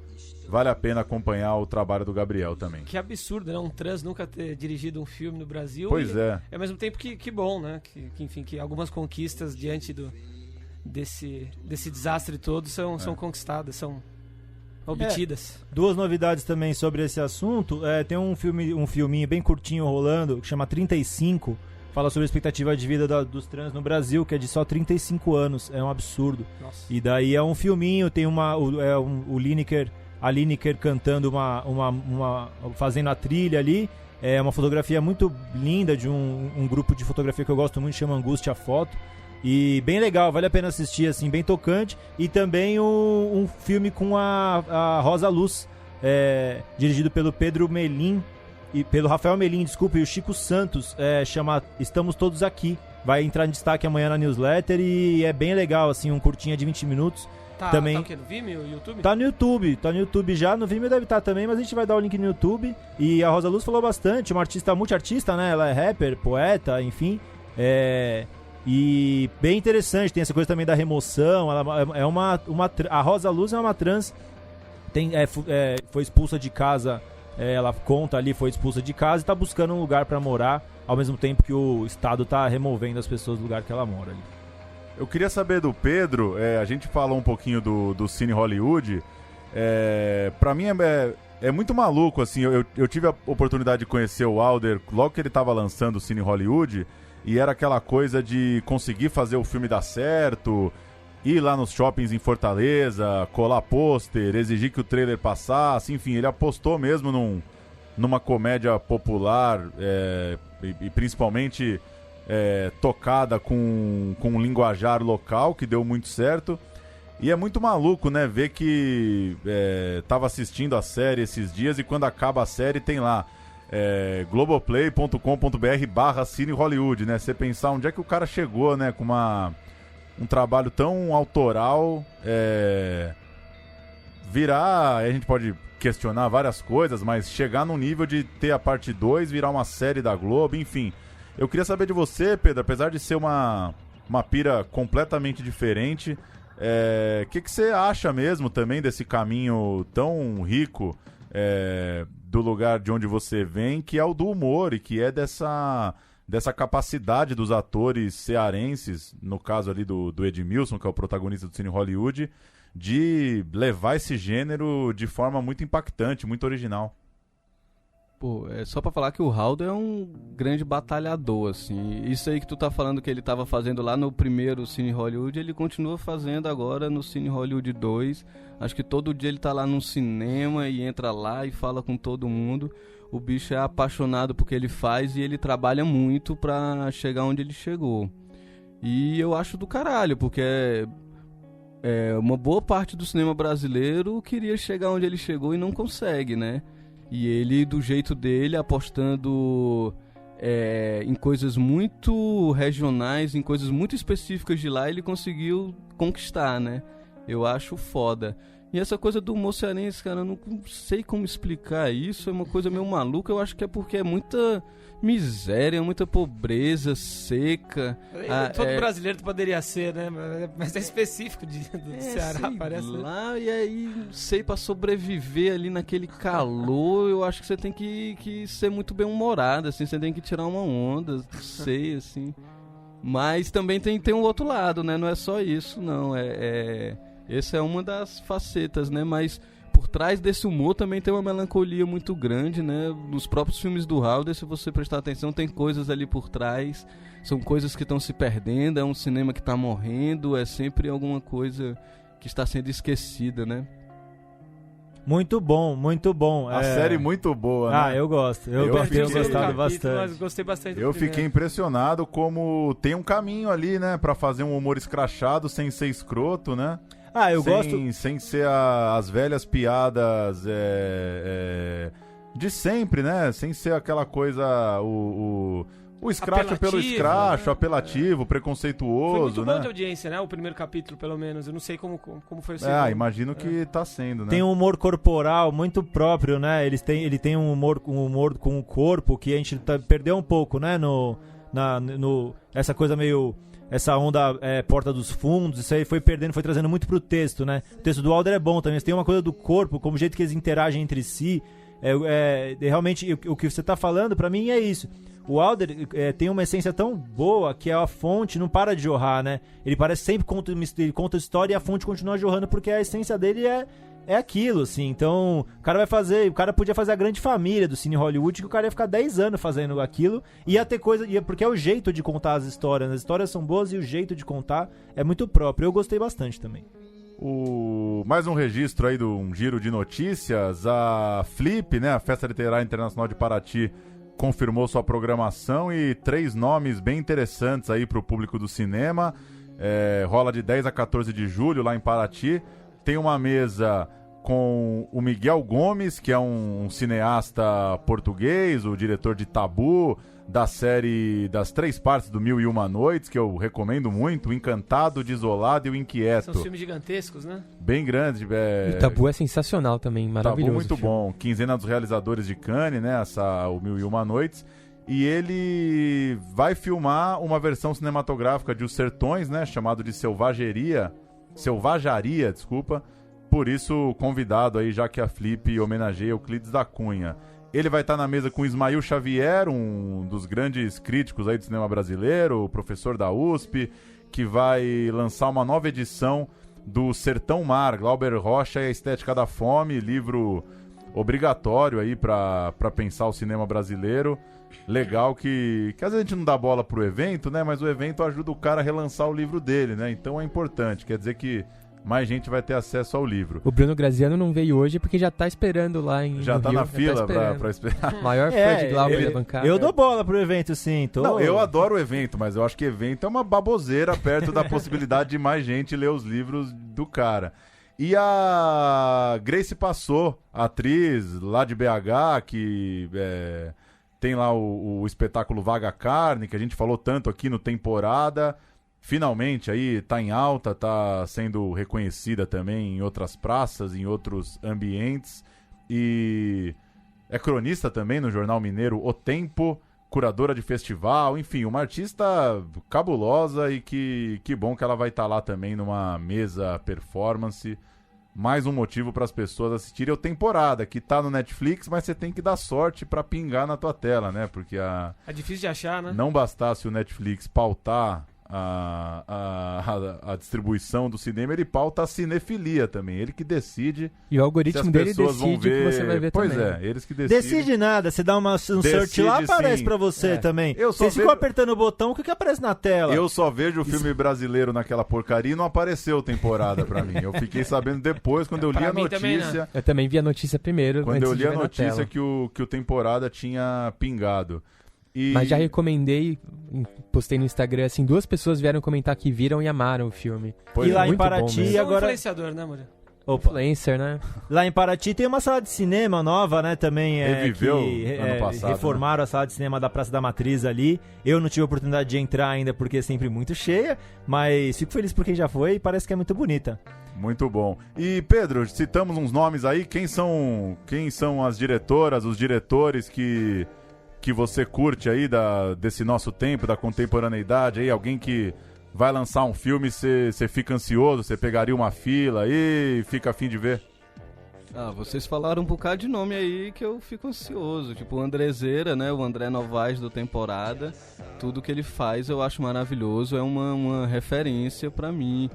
S4: vale a pena acompanhar o trabalho do Gabriel também.
S3: Que absurdo, né? Um trans nunca ter dirigido um filme no Brasil.
S4: Pois é.
S3: Ao mesmo tempo que bom, né? Que algumas conquistas diante desse desastre todo são conquistadas, são obtidas.
S7: Duas novidades também sobre esse assunto. Tem um filminho bem curtinho rolando, que chama 35, fala sobre a expectativa de vida dos trans no Brasil, que é de só 35 anos, é um absurdo.
S3: Nossa.
S7: E daí é um filminho, tem o Lineker, a Lineker cantando fazendo a trilha ali. É uma fotografia muito linda de um grupo de fotografia que eu gosto muito, chama Angústia Foto. E bem legal, vale a pena assistir, assim, bem tocante. E também um filme com a Rosa Luz, dirigido pelo Pedro Melim, e pelo Rafael Melim, desculpa, e o Chico Santos, chama Estamos Todos Aqui. Vai entrar em destaque amanhã na newsletter e é bem legal, assim, um curtinha de 20 minutos. Também...
S3: Tá o quê? No Vimeo, YouTube?
S7: Tá no YouTube já, no Vimeo deve estar também, mas a gente vai dar o link no YouTube. E a Rosa Luz falou bastante, uma artista multiartista, né? Ela é rapper, poeta, enfim. E bem interessante, tem essa coisa também da remoção. Ela a Rosa Luz é uma trans, foi expulsa de casa. Ela conta ali, foi expulsa de casa e tá buscando um lugar pra morar, ao mesmo tempo que o Estado tá removendo as pessoas do lugar que ela mora ali.
S4: Eu queria saber do Pedro, a gente falou um pouquinho do Cine Hollywood, pra mim é muito maluco, assim, eu tive a oportunidade de conhecer o Wilder logo que ele tava lançando o Cine Hollywood, e era aquela coisa de conseguir fazer o filme dar certo, ir lá nos shoppings em Fortaleza, colar pôster, exigir que o trailer passasse, enfim, ele apostou mesmo numa comédia popular e principalmente tocada com um linguajar local, que deu muito certo. E é muito maluco, né, ver que tava assistindo a série esses dias e quando acaba a série tem lá globoplay.com.br/Cine Hollywood, né? Você pensar onde é que o cara chegou, né, com um trabalho tão autoral, virar, a gente pode questionar várias coisas, mas chegar no nível de ter a parte 2, virar uma série da Globo, enfim. Eu queria saber de você, Pedro, apesar de ser uma pira completamente diferente, que você acha mesmo também desse caminho tão rico do lugar de onde você vem, que é o do humor e que é dessa capacidade dos atores cearenses, no caso ali do Edmilson, que é o protagonista do Cine Hollywood, de levar esse gênero de forma muito impactante, muito original.
S6: Pô, só pra falar que o Halder é um grande batalhador, assim. Isso aí que tu tá falando que ele tava fazendo lá no primeiro Cine Hollywood, ele continua fazendo agora no Cine Hollywood 2. Acho que todo dia ele tá lá num cinema e entra lá e fala com todo mundo. O bicho é apaixonado porque ele faz e ele trabalha muito pra chegar onde ele chegou. E eu acho do caralho, porque uma boa parte do cinema brasileiro queria chegar onde ele chegou e não consegue, né? E ele, do jeito dele, apostando em coisas muito regionais, em coisas muito específicas de lá, ele conseguiu conquistar, né? Eu acho foda. E essa coisa do humor cearense, cara, eu não sei como explicar isso, é uma coisa meio maluca, eu acho que é porque é muita miséria, muita pobreza, seca.
S3: Todo brasileiro poderia ser, né? Mas é específico do Ceará, parece.
S6: Lá, e aí, não sei, pra sobreviver ali naquele calor, eu acho que você tem que ser muito bem-humorado, assim, você tem que tirar uma onda, não sei, assim. Mas também tem um outro lado, né? Não é só isso, não. Essa é uma das facetas, né? Mas por trás desse humor também tem uma melancolia muito grande, né? Nos próprios filmes do Halder, se você prestar atenção, tem coisas ali por trás. São coisas que estão se perdendo, é um cinema que está morrendo, é sempre alguma coisa que está sendo esquecida, né?
S7: Muito bom, muito bom.
S4: A série muito boa, né?
S7: Ah, eu gosto. Eu tenho gostado bastante.
S3: Mas gostei bastante.
S4: Eu fiquei impressionado como tem um caminho ali, né? Pra fazer um humor escrachado sem ser escroto, né?
S7: Ah, eu gosto...
S4: Sem ser as velhas piadas de sempre, né? Sem ser aquela coisa... O escracho pelo escracho, né? Apelativo, preconceituoso,
S3: foi muito
S4: né?
S3: bom de audiência, né? O primeiro capítulo, pelo menos. Eu não sei como foi o segundo.
S4: Imagino que tá sendo, né?
S7: Tem um humor corporal muito próprio, né? Ele tem um humor com o corpo que a gente perdeu um pouco, né? Essa coisa meio... Essa onda Porta dos Fundos, isso aí foi perdendo, foi trazendo muito pro texto, né? O texto do Wilder é bom também, tem uma coisa do corpo, como o jeito que eles interagem entre si. Realmente, o que você tá falando, pra mim, é isso. O Wilder tem uma essência tão boa que a fonte não para de jorrar, né? Ele parece sempre ele conta história e a fonte continua jorrando porque a essência dele é aquilo, assim. Então, o cara podia fazer a Grande Família do Cine Hollywood, que o cara ia ficar 10 anos fazendo aquilo, ia ter coisa, porque é o jeito de contar as histórias são boas e o jeito de contar é muito próprio. Eu gostei bastante também.
S4: Mais um registro aí um giro de notícias. A Flip, né, a Festa Literária Internacional de Paraty, confirmou sua programação e 3 nomes bem interessantes aí pro público do cinema. Rola de 10 a 14 de julho lá em Paraty. Tem uma mesa com o Miguel Gomes, que é um cineasta português, o diretor de Tabu, da série das 3 partes do 1001 Noites, que eu recomendo muito, o Encantado, o Desolado e o Inquieto.
S3: São filmes gigantescos, né?
S4: Bem grandes.
S5: E o Tabu é sensacional também, maravilhoso.
S4: Tabu muito bom. Quinzena dos Realizadores de Cannes, né? O 1001 Noites. E ele vai filmar uma versão cinematográfica de Os Sertões, né? Chamado de Selvageria, desculpa. Por isso, convidado aí, já que a Flip homenageia Euclides da Cunha. Ele vai estar na mesa com Ismael Xavier, um dos grandes críticos aí do cinema brasileiro, professor da USP, que vai lançar uma nova edição do Sertão Mar, Glauber Rocha e a Estética da Fome, livro obrigatório aí para pensar o cinema brasileiro. Legal que às vezes a gente não dá bola pro evento, né? Mas o evento ajuda o cara a relançar o livro dele, né? Então é importante, quer dizer que mais gente vai ter acesso ao livro.
S5: O Bruno Graziano não veio hoje porque já tá esperando lá em
S4: Já tá
S5: Rio,
S4: na fila pra esperar.
S5: Maior fã de Glauber da bancada.
S7: Eu dou bola pro evento, sim.
S4: Não, eu adoro o evento, mas eu acho que evento é uma baboseira perto da possibilidade de mais gente ler os livros do cara. E a Grace Passou, atriz lá de BH, que tem lá o espetáculo Vaga Carne, que a gente falou tanto aqui no Temporada. Finalmente aí tá em alta, tá sendo reconhecida também em outras praças, em outros ambientes. E é cronista também no jornal mineiro O Tempo, curadora de festival, enfim, uma artista cabulosa e que bom que ela vai estar lá também numa mesa performance. Mais um motivo para as pessoas assistirem a Temporada, que tá no Netflix, mas você tem que dar sorte para pingar na tua tela, né? Porque
S3: é difícil de achar, né?
S4: Não bastasse o Netflix pautar a distribuição do cinema, ele pauta a cinefilia também. Ele que decide.
S5: E o algoritmo dele decide o que você vai ver
S4: pois
S5: também.
S4: Pois eles que decidem.
S7: Decide nada, você dá um search lá, aparece pra você também. Você ficou apertando o botão, o que aparece na tela?
S4: Eu só vejo o filme brasileiro naquela porcaria e não apareceu Temporada pra mim. Eu fiquei sabendo depois, quando eu li a notícia.
S5: Também, eu também vi a notícia primeiro.
S4: Quando eu li a notícia que o Temporada tinha pingado.
S5: Mas já recomendei, postei no Instagram, assim, 2 pessoas vieram comentar que viram e amaram o filme.
S7: E lá em Paraty agora...
S3: influenciador, né, mulher?
S5: Influencer, né?
S7: Lá em Paraty tem uma sala de cinema nova, né, também.
S4: Reviveu ano passado.
S7: Reformaram a sala de cinema da Praça da Matriz ali. Eu não tive a oportunidade de entrar ainda porque é sempre muito cheia, mas fico feliz por quem já foi e parece que é muito bonita.
S4: Muito bom. E Pedro, citamos uns nomes aí, quem são as diretoras, os diretores que você curte aí desse nosso tempo, da contemporaneidade aí, alguém que vai lançar um filme, você fica ansioso, você pegaria uma fila aí, fica a fim de ver?
S6: Vocês falaram um bocado de nome aí que eu fico ansioso, tipo o Andrezeira, né, o André Novaes do Temporada, tudo que ele faz eu acho maravilhoso, é uma referência pra mim.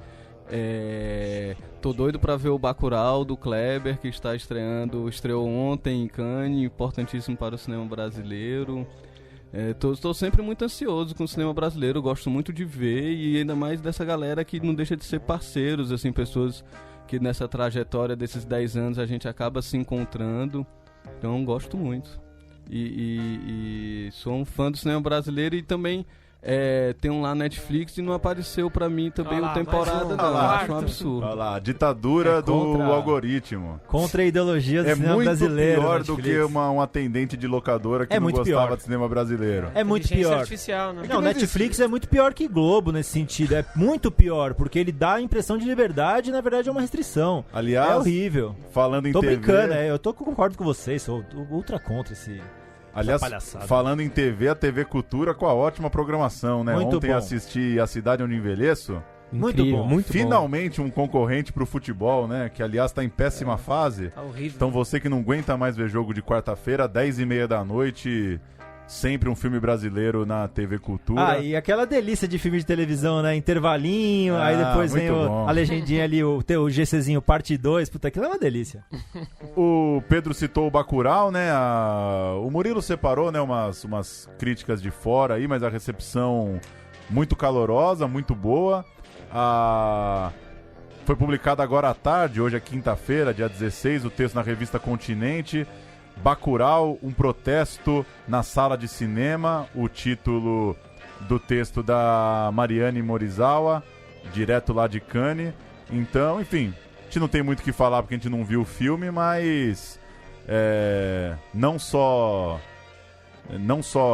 S6: Tô doido pra ver o Bacurau do Kleber, que estreou ontem em Cannes, importantíssimo para o cinema brasileiro. Tô sempre muito ansioso com o cinema brasileiro, gosto muito de ver, e ainda mais dessa galera que não deixa de ser parceiros, assim, pessoas que nessa trajetória desses 10 anos a gente acaba se encontrando, então gosto muito. E sou um fã do cinema brasileiro e também... tem um lá na Netflix e não apareceu pra mim também o Temporada, não. Acho um absurdo.
S4: Olha lá, ditadura do algoritmo.
S7: Contra a ideologia do cinema brasileiro.
S4: É muito pior do que uma atendente de locadora que não gostava do cinema brasileiro.
S7: É muito pior.
S3: Artificial, né?
S7: Não, Netflix é muito pior que Globo nesse sentido. É muito pior, porque ele dá a impressão de liberdade e na verdade é uma restrição.
S4: Aliás,
S7: é horrível.
S4: Falando em
S7: TV...
S4: TV...
S7: Tô brincando, eu concordo com vocês, sou ultra contra esse...
S4: Aliás, falando em TV, a TV Cultura com a ótima programação, né?
S7: Muito
S4: Ontem
S7: bom.
S4: assisti A Cidade Onde Envelheço.
S7: Muito bom.
S5: Muito
S4: Finalmente um concorrente pro futebol, né? Que aliás tá em péssima fase.
S3: Tá horrível.
S4: Então você que não aguenta mais ver jogo de quarta-feira, 10h30 da noite, sempre um filme brasileiro na TV Cultura.
S7: E aquela delícia de filme de televisão, né? Intervalinho, aí depois vem a legendinha ali, o GCzinho parte 2, puta, aquilo é uma delícia.
S4: O Pedro citou o Bacurau, né? O Murilo separou, né, umas críticas de fora aí, mas a recepção muito calorosa, muito boa. Foi publicado agora à tarde, hoje é quinta-feira, dia 16, o texto na revista Continente. Bacurau, um protesto na sala de cinema, o título do texto da Mariane Morizawa, direto lá de Cannes. Então, enfim, a gente não tem muito o que falar porque a gente não viu o filme, mas não só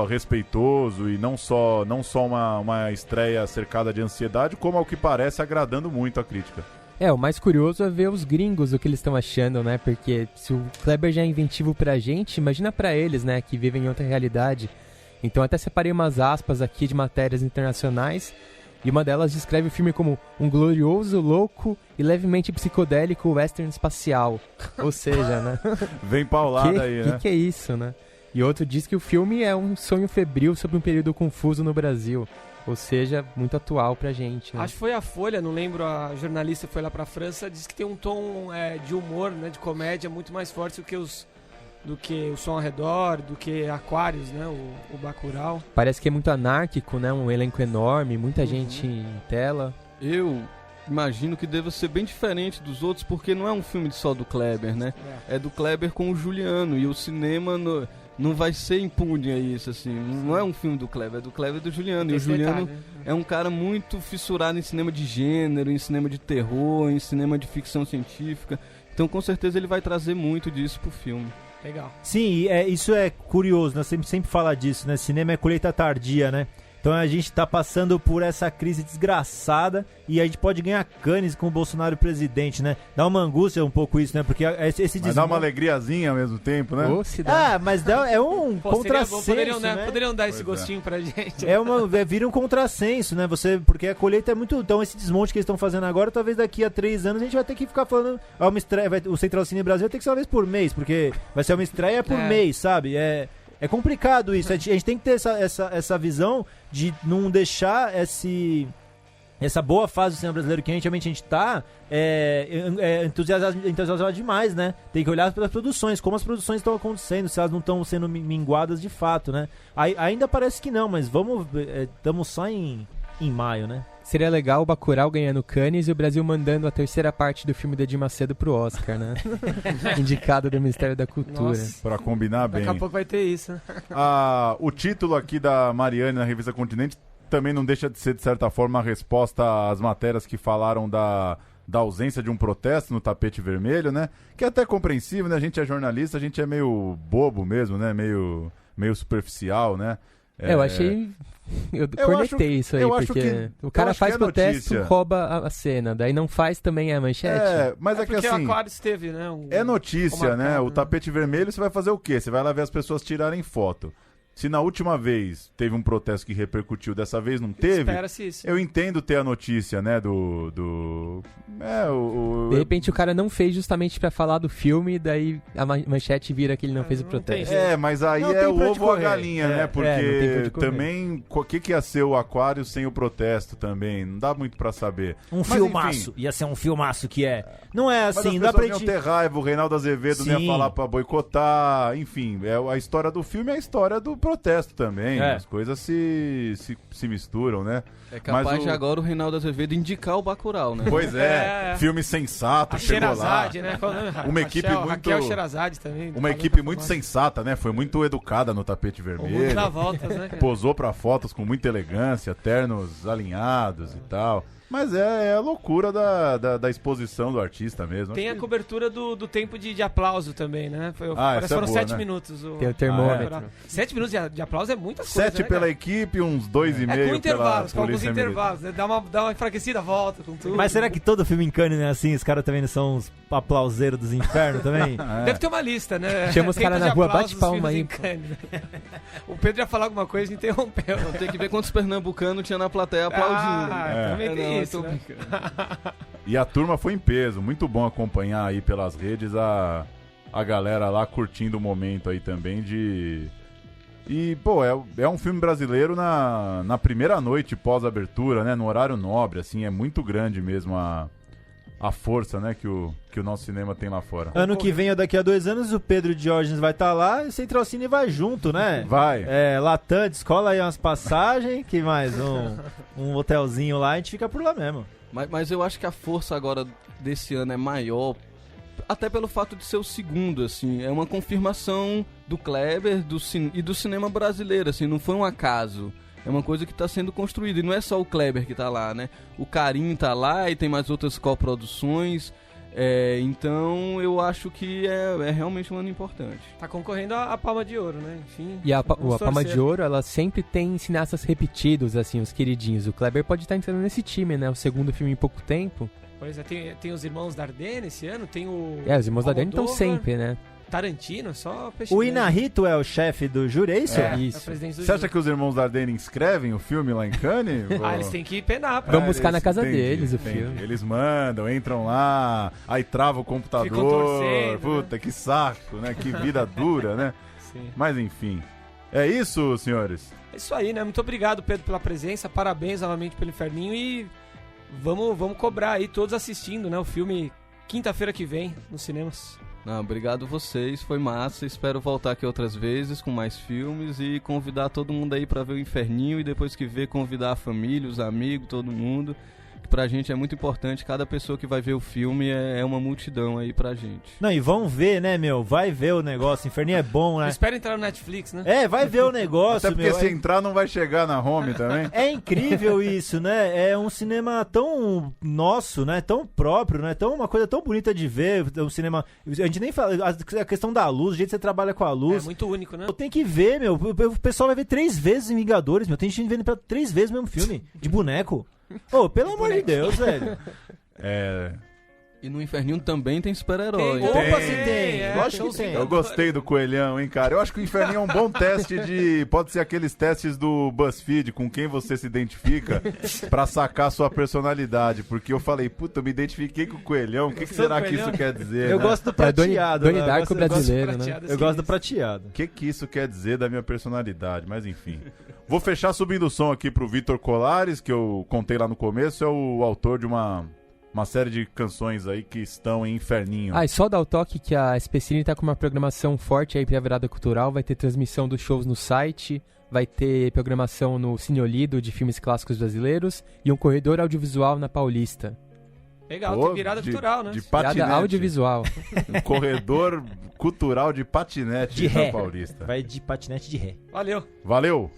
S4: respeitoso e não só uma estreia cercada de ansiedade, como ao que parece agradando muito a crítica.
S5: O mais curioso é ver os gringos, o que eles estão achando, né? Porque se o Kleber já é inventivo pra gente, imagina pra eles, né? Que vivem em outra realidade. Então até separei umas aspas aqui de matérias internacionais, e uma delas descreve o filme como um glorioso, louco e levemente psicodélico western espacial. Ou seja, né?
S4: Vem paulada aí, né?
S5: Que é isso, né? E outro diz que o filme é um sonho febril sobre um período confuso no Brasil. Ou seja, muito atual pra gente, né?
S3: Acho que foi a Folha, não lembro, a jornalista foi lá pra França, disse que tem um tom de humor, né, de comédia muito mais forte do que o Som ao Redor, do que Aquários, né, o Bacurau.
S5: Parece que é muito anárquico, né, um elenco enorme, muita gente em tela.
S6: Eu imagino que deva ser bem diferente dos outros, porque não é um filme só do Kleber, né? É do Kleber com o Juliano, e o cinema não vai ser impune a isso, assim. Não é um filme do Kleber, é do Kleber e do Juliano. E o Juliano é um cara muito fissurado em cinema de gênero, em cinema de terror, em cinema de ficção científica. Então, com certeza, ele vai trazer muito disso pro filme.
S3: Legal.
S7: Sim, isso é curioso, nós sempre fala disso, né? Cinema é colheita tardia, né? Então a gente tá passando por essa crise desgraçada e a gente pode ganhar Cannes com o Bolsonaro presidente, né? Dá uma angústia um pouco isso, né? Porque esse
S4: mas dá uma alegriazinha ao mesmo tempo, né?
S7: Mas é um contrassenso, né?
S3: Poderiam dar esse gostinho pra gente.
S7: Vira um contrassenso, né? Porque a colheita é muito... Então esse desmonte que eles estão fazendo agora, talvez daqui a 3 anos a gente vai ter que ficar falando... Uma estreia, o Central Cine Brasil vai ter que ser uma vez por mês, porque vai ser uma estreia por mês, sabe? É complicado isso, a gente tem que ter essa visão de não deixar essa boa fase do cinema brasileiro que realmente a gente tá entusiasmado demais, né? Tem que olhar para as produções, como as produções estão acontecendo, se elas não estão sendo minguadas de fato, né? Ainda parece que não, mas estamos só em maio, né?
S5: Seria legal o Bacurau ganhando Cannes e o Brasil mandando a terceira parte do filme do Edir Macedo pro Oscar, né? Indicado do Ministério da Cultura.
S3: Nossa.
S4: Pra combinar bem.
S3: Daqui a pouco vai ter isso, né?
S4: O título aqui da Mariane na revista Continente também não deixa de ser, de certa forma, a resposta às matérias que falaram da ausência de um protesto no tapete vermelho, né? Que é até compreensível, né? A gente é jornalista, a gente é meio bobo mesmo, né? Meio superficial, né?
S5: Eu achei... Eu cornetei isso aí, porque o cara faz protesto, rouba a cena, daí não faz também a manchete.
S4: Mas é que
S3: porque
S4: assim...
S3: o Aquarius teve, né?
S4: É notícia, né? O tapete vermelho, você vai fazer o quê? Você vai lá ver as pessoas tirarem foto. Se na última vez teve um protesto que repercutiu, dessa vez não teve,
S3: espera-se isso.
S4: Eu entendo ter a notícia, né,
S5: De repente o cara não fez justamente pra falar do filme, daí a manchete vira que ele não fez o protesto.
S4: Mas aí é o ovo ou a galinha, né, porque também, o que ia ser o Aquário sem o protesto também? Não dá muito pra saber.
S7: Filmaço, ia ser um filmaço que não é assim,
S4: mas
S7: dá pra
S4: gente... ter raiva, o Reinaldo Azevedo não ia falar pra boicotar, enfim, a história do filme é a história do protesto também, as coisas se misturam, né?
S6: É capaz de agora o Reinaldo Azevedo indicar o Bacurau, né?
S4: Pois filme sensato, chegou lá.
S3: Né?
S4: Uma equipe
S3: Raquel Sherazade também.
S4: Uma equipe muito sensata, né? Foi muito educada no tapete vermelho.
S3: Voltas, né,
S4: posou pra fotos com muita elegância, ternos alinhados e tal. Mas é a loucura da exposição do artista mesmo.
S3: Tem a cobertura do tempo de aplauso também, né? Parece que foram 7 minutos.
S5: Tem o termômetro.
S3: 7 minutos de aplauso é muita coisa,
S4: 7 pela equipe, uns 2,5
S3: com intervalos, com alguns
S4: militar.
S3: intervalos. Né? Dá uma enfraquecida, volta com tudo.
S7: Mas será que todo filme em Cannes é assim? Os caras também não são uns aplauseiros dos infernos também?
S3: Deve ter uma lista, né?
S5: Chama os caras na rua, bate palma aí.
S3: O Pedro ia falar alguma coisa e interrompeu.
S6: Tem que ver quantos pernambucanos tinha na plateia aplaudindo.
S3: Também tem isso, né?
S4: E a turma foi em peso, muito bom acompanhar aí pelas redes a galera lá curtindo o momento aí também de E, pô, é um filme brasileiro na primeira noite pós-abertura, né? No horário nobre, assim, é muito grande mesmo a força, né, que o nosso cinema tem lá fora.
S7: Ano que vem ou daqui a 2 anos o Pedro Diógenes vai estar lá e o Central Cine vai junto, né?
S4: Vai.
S7: Latam, descola aí umas passagens, que mais um hotelzinho lá, a gente fica por lá mesmo.
S6: Mas eu acho que a força agora desse ano é maior, até pelo fato de ser o segundo, assim. É uma confirmação do Kleber e do cinema brasileiro, assim. Não foi um acaso. É uma coisa que está sendo construída. E não é só o Kleber que está lá, né? O Carim está lá e tem mais outras coproduções. Então eu acho que é realmente um ano importante.
S3: Tá concorrendo a Palma de Ouro, né? Enfim.
S5: E a Palma de Ouro, ela sempre tem cineastas repetidos, assim, os queridinhos. O Kleber pode estar entrando nesse time, né? O segundo filme em pouco tempo.
S3: Pois é, tem os Irmãos Dardenne esse ano, tem o...
S5: Os Irmãos Dardenne estão sempre, né?
S3: Tarantino, só peixe.
S7: O Inarrito é o chefe do júri, é isso?
S5: Isso.
S3: É o presidente do
S4: Você acha que os irmãos Dardenne inscrevem o filme lá em Cannes?
S3: eles têm que penar.
S5: Vamos buscar na casa
S4: entendi,
S5: deles o
S4: entendi.
S5: filme.
S4: Eles mandam, entram lá, aí trava o computador.
S3: Ficam torcendo,
S4: Puta, que saco, né? Que vida dura, né?
S3: Sim.
S4: Mas enfim. É isso, senhores?
S3: É isso aí, né? Muito obrigado, Pedro, pela presença. Parabéns novamente pelo Inferninho e vamos cobrar aí, todos assistindo, né? O filme quinta-feira que vem nos cinemas.
S6: Obrigado vocês, foi massa. Espero voltar aqui outras vezes com mais filmes e convidar todo mundo aí pra ver o Inferninho e depois que ver, convidar a família, os amigos, todo mundo. Que pra gente é muito importante, cada pessoa que vai ver o filme é uma multidão aí pra gente.
S7: Não, e vão ver, né, meu? Vai ver o negócio. Inferninho é bom, né?
S3: Espera entrar no Netflix, né?
S7: Vai ver o negócio,
S4: Até porque
S7: meu.
S4: se entrar não vai chegar na home também.
S7: É incrível isso, né? É um cinema tão nosso, né? Tão próprio, né? Uma coisa tão bonita de ver. Um cinema... A gente nem fala... A questão da luz, o jeito que você trabalha com a luz.
S3: É muito único, né?
S7: Tem que ver, meu. O pessoal vai ver 3 vezes em Vingadores, meu. Tem gente vendo pra 3 vezes o mesmo filme. De boneco. Pelo amor de Deus, velho.
S6: E no Inferninho também tem super-herói.
S3: Tem.
S7: Opa, se tem. Lógico que tem.
S4: Eu gostei do coelhão, hein, cara. Eu acho que o Inferninho é um bom teste de... Pode ser aqueles testes do BuzzFeed, com quem você se identifica, pra sacar a sua personalidade. Porque eu falei, puta, eu me identifiquei com o coelhão. O que será que isso quer dizer?
S7: Eu
S4: né?
S7: gosto do prateado.
S5: Donnie Darko brasileiro, né?
S7: Eu gosto do prateado.
S4: O que isso quer dizer da minha personalidade? Mas enfim. Vou fechar subindo o som aqui pro Vitor Colares, que eu contei lá no começo. É o autor de uma série de canções aí que estão em Inferninho.
S5: E só dar o toque que a SPCine tá com uma programação forte aí pra virada cultural. Vai ter transmissão dos shows no site, vai ter programação no Cine Olido de filmes clássicos brasileiros e um corredor audiovisual na Paulista.
S3: Legal, tem virada cultural, né?
S4: De patinete.
S5: Virada audiovisual.
S4: Um corredor cultural de patinete
S7: De
S4: na
S7: ré.
S4: Paulista.
S7: Vai de patinete de ré.
S3: Valeu.
S4: Valeu!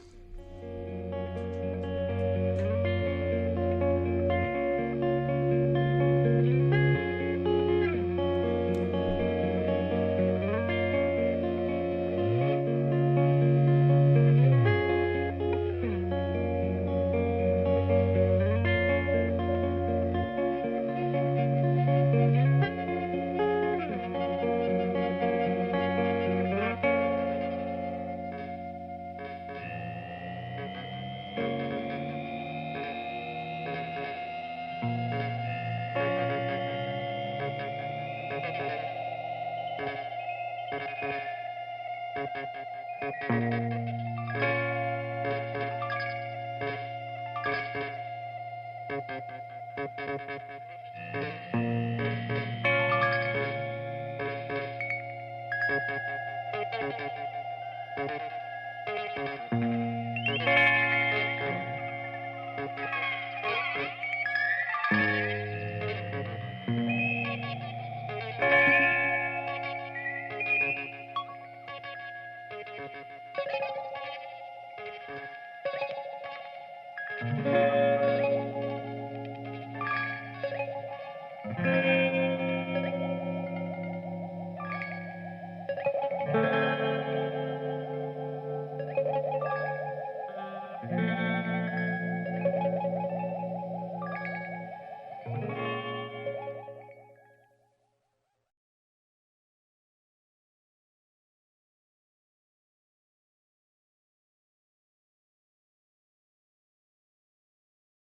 S2: Thank you.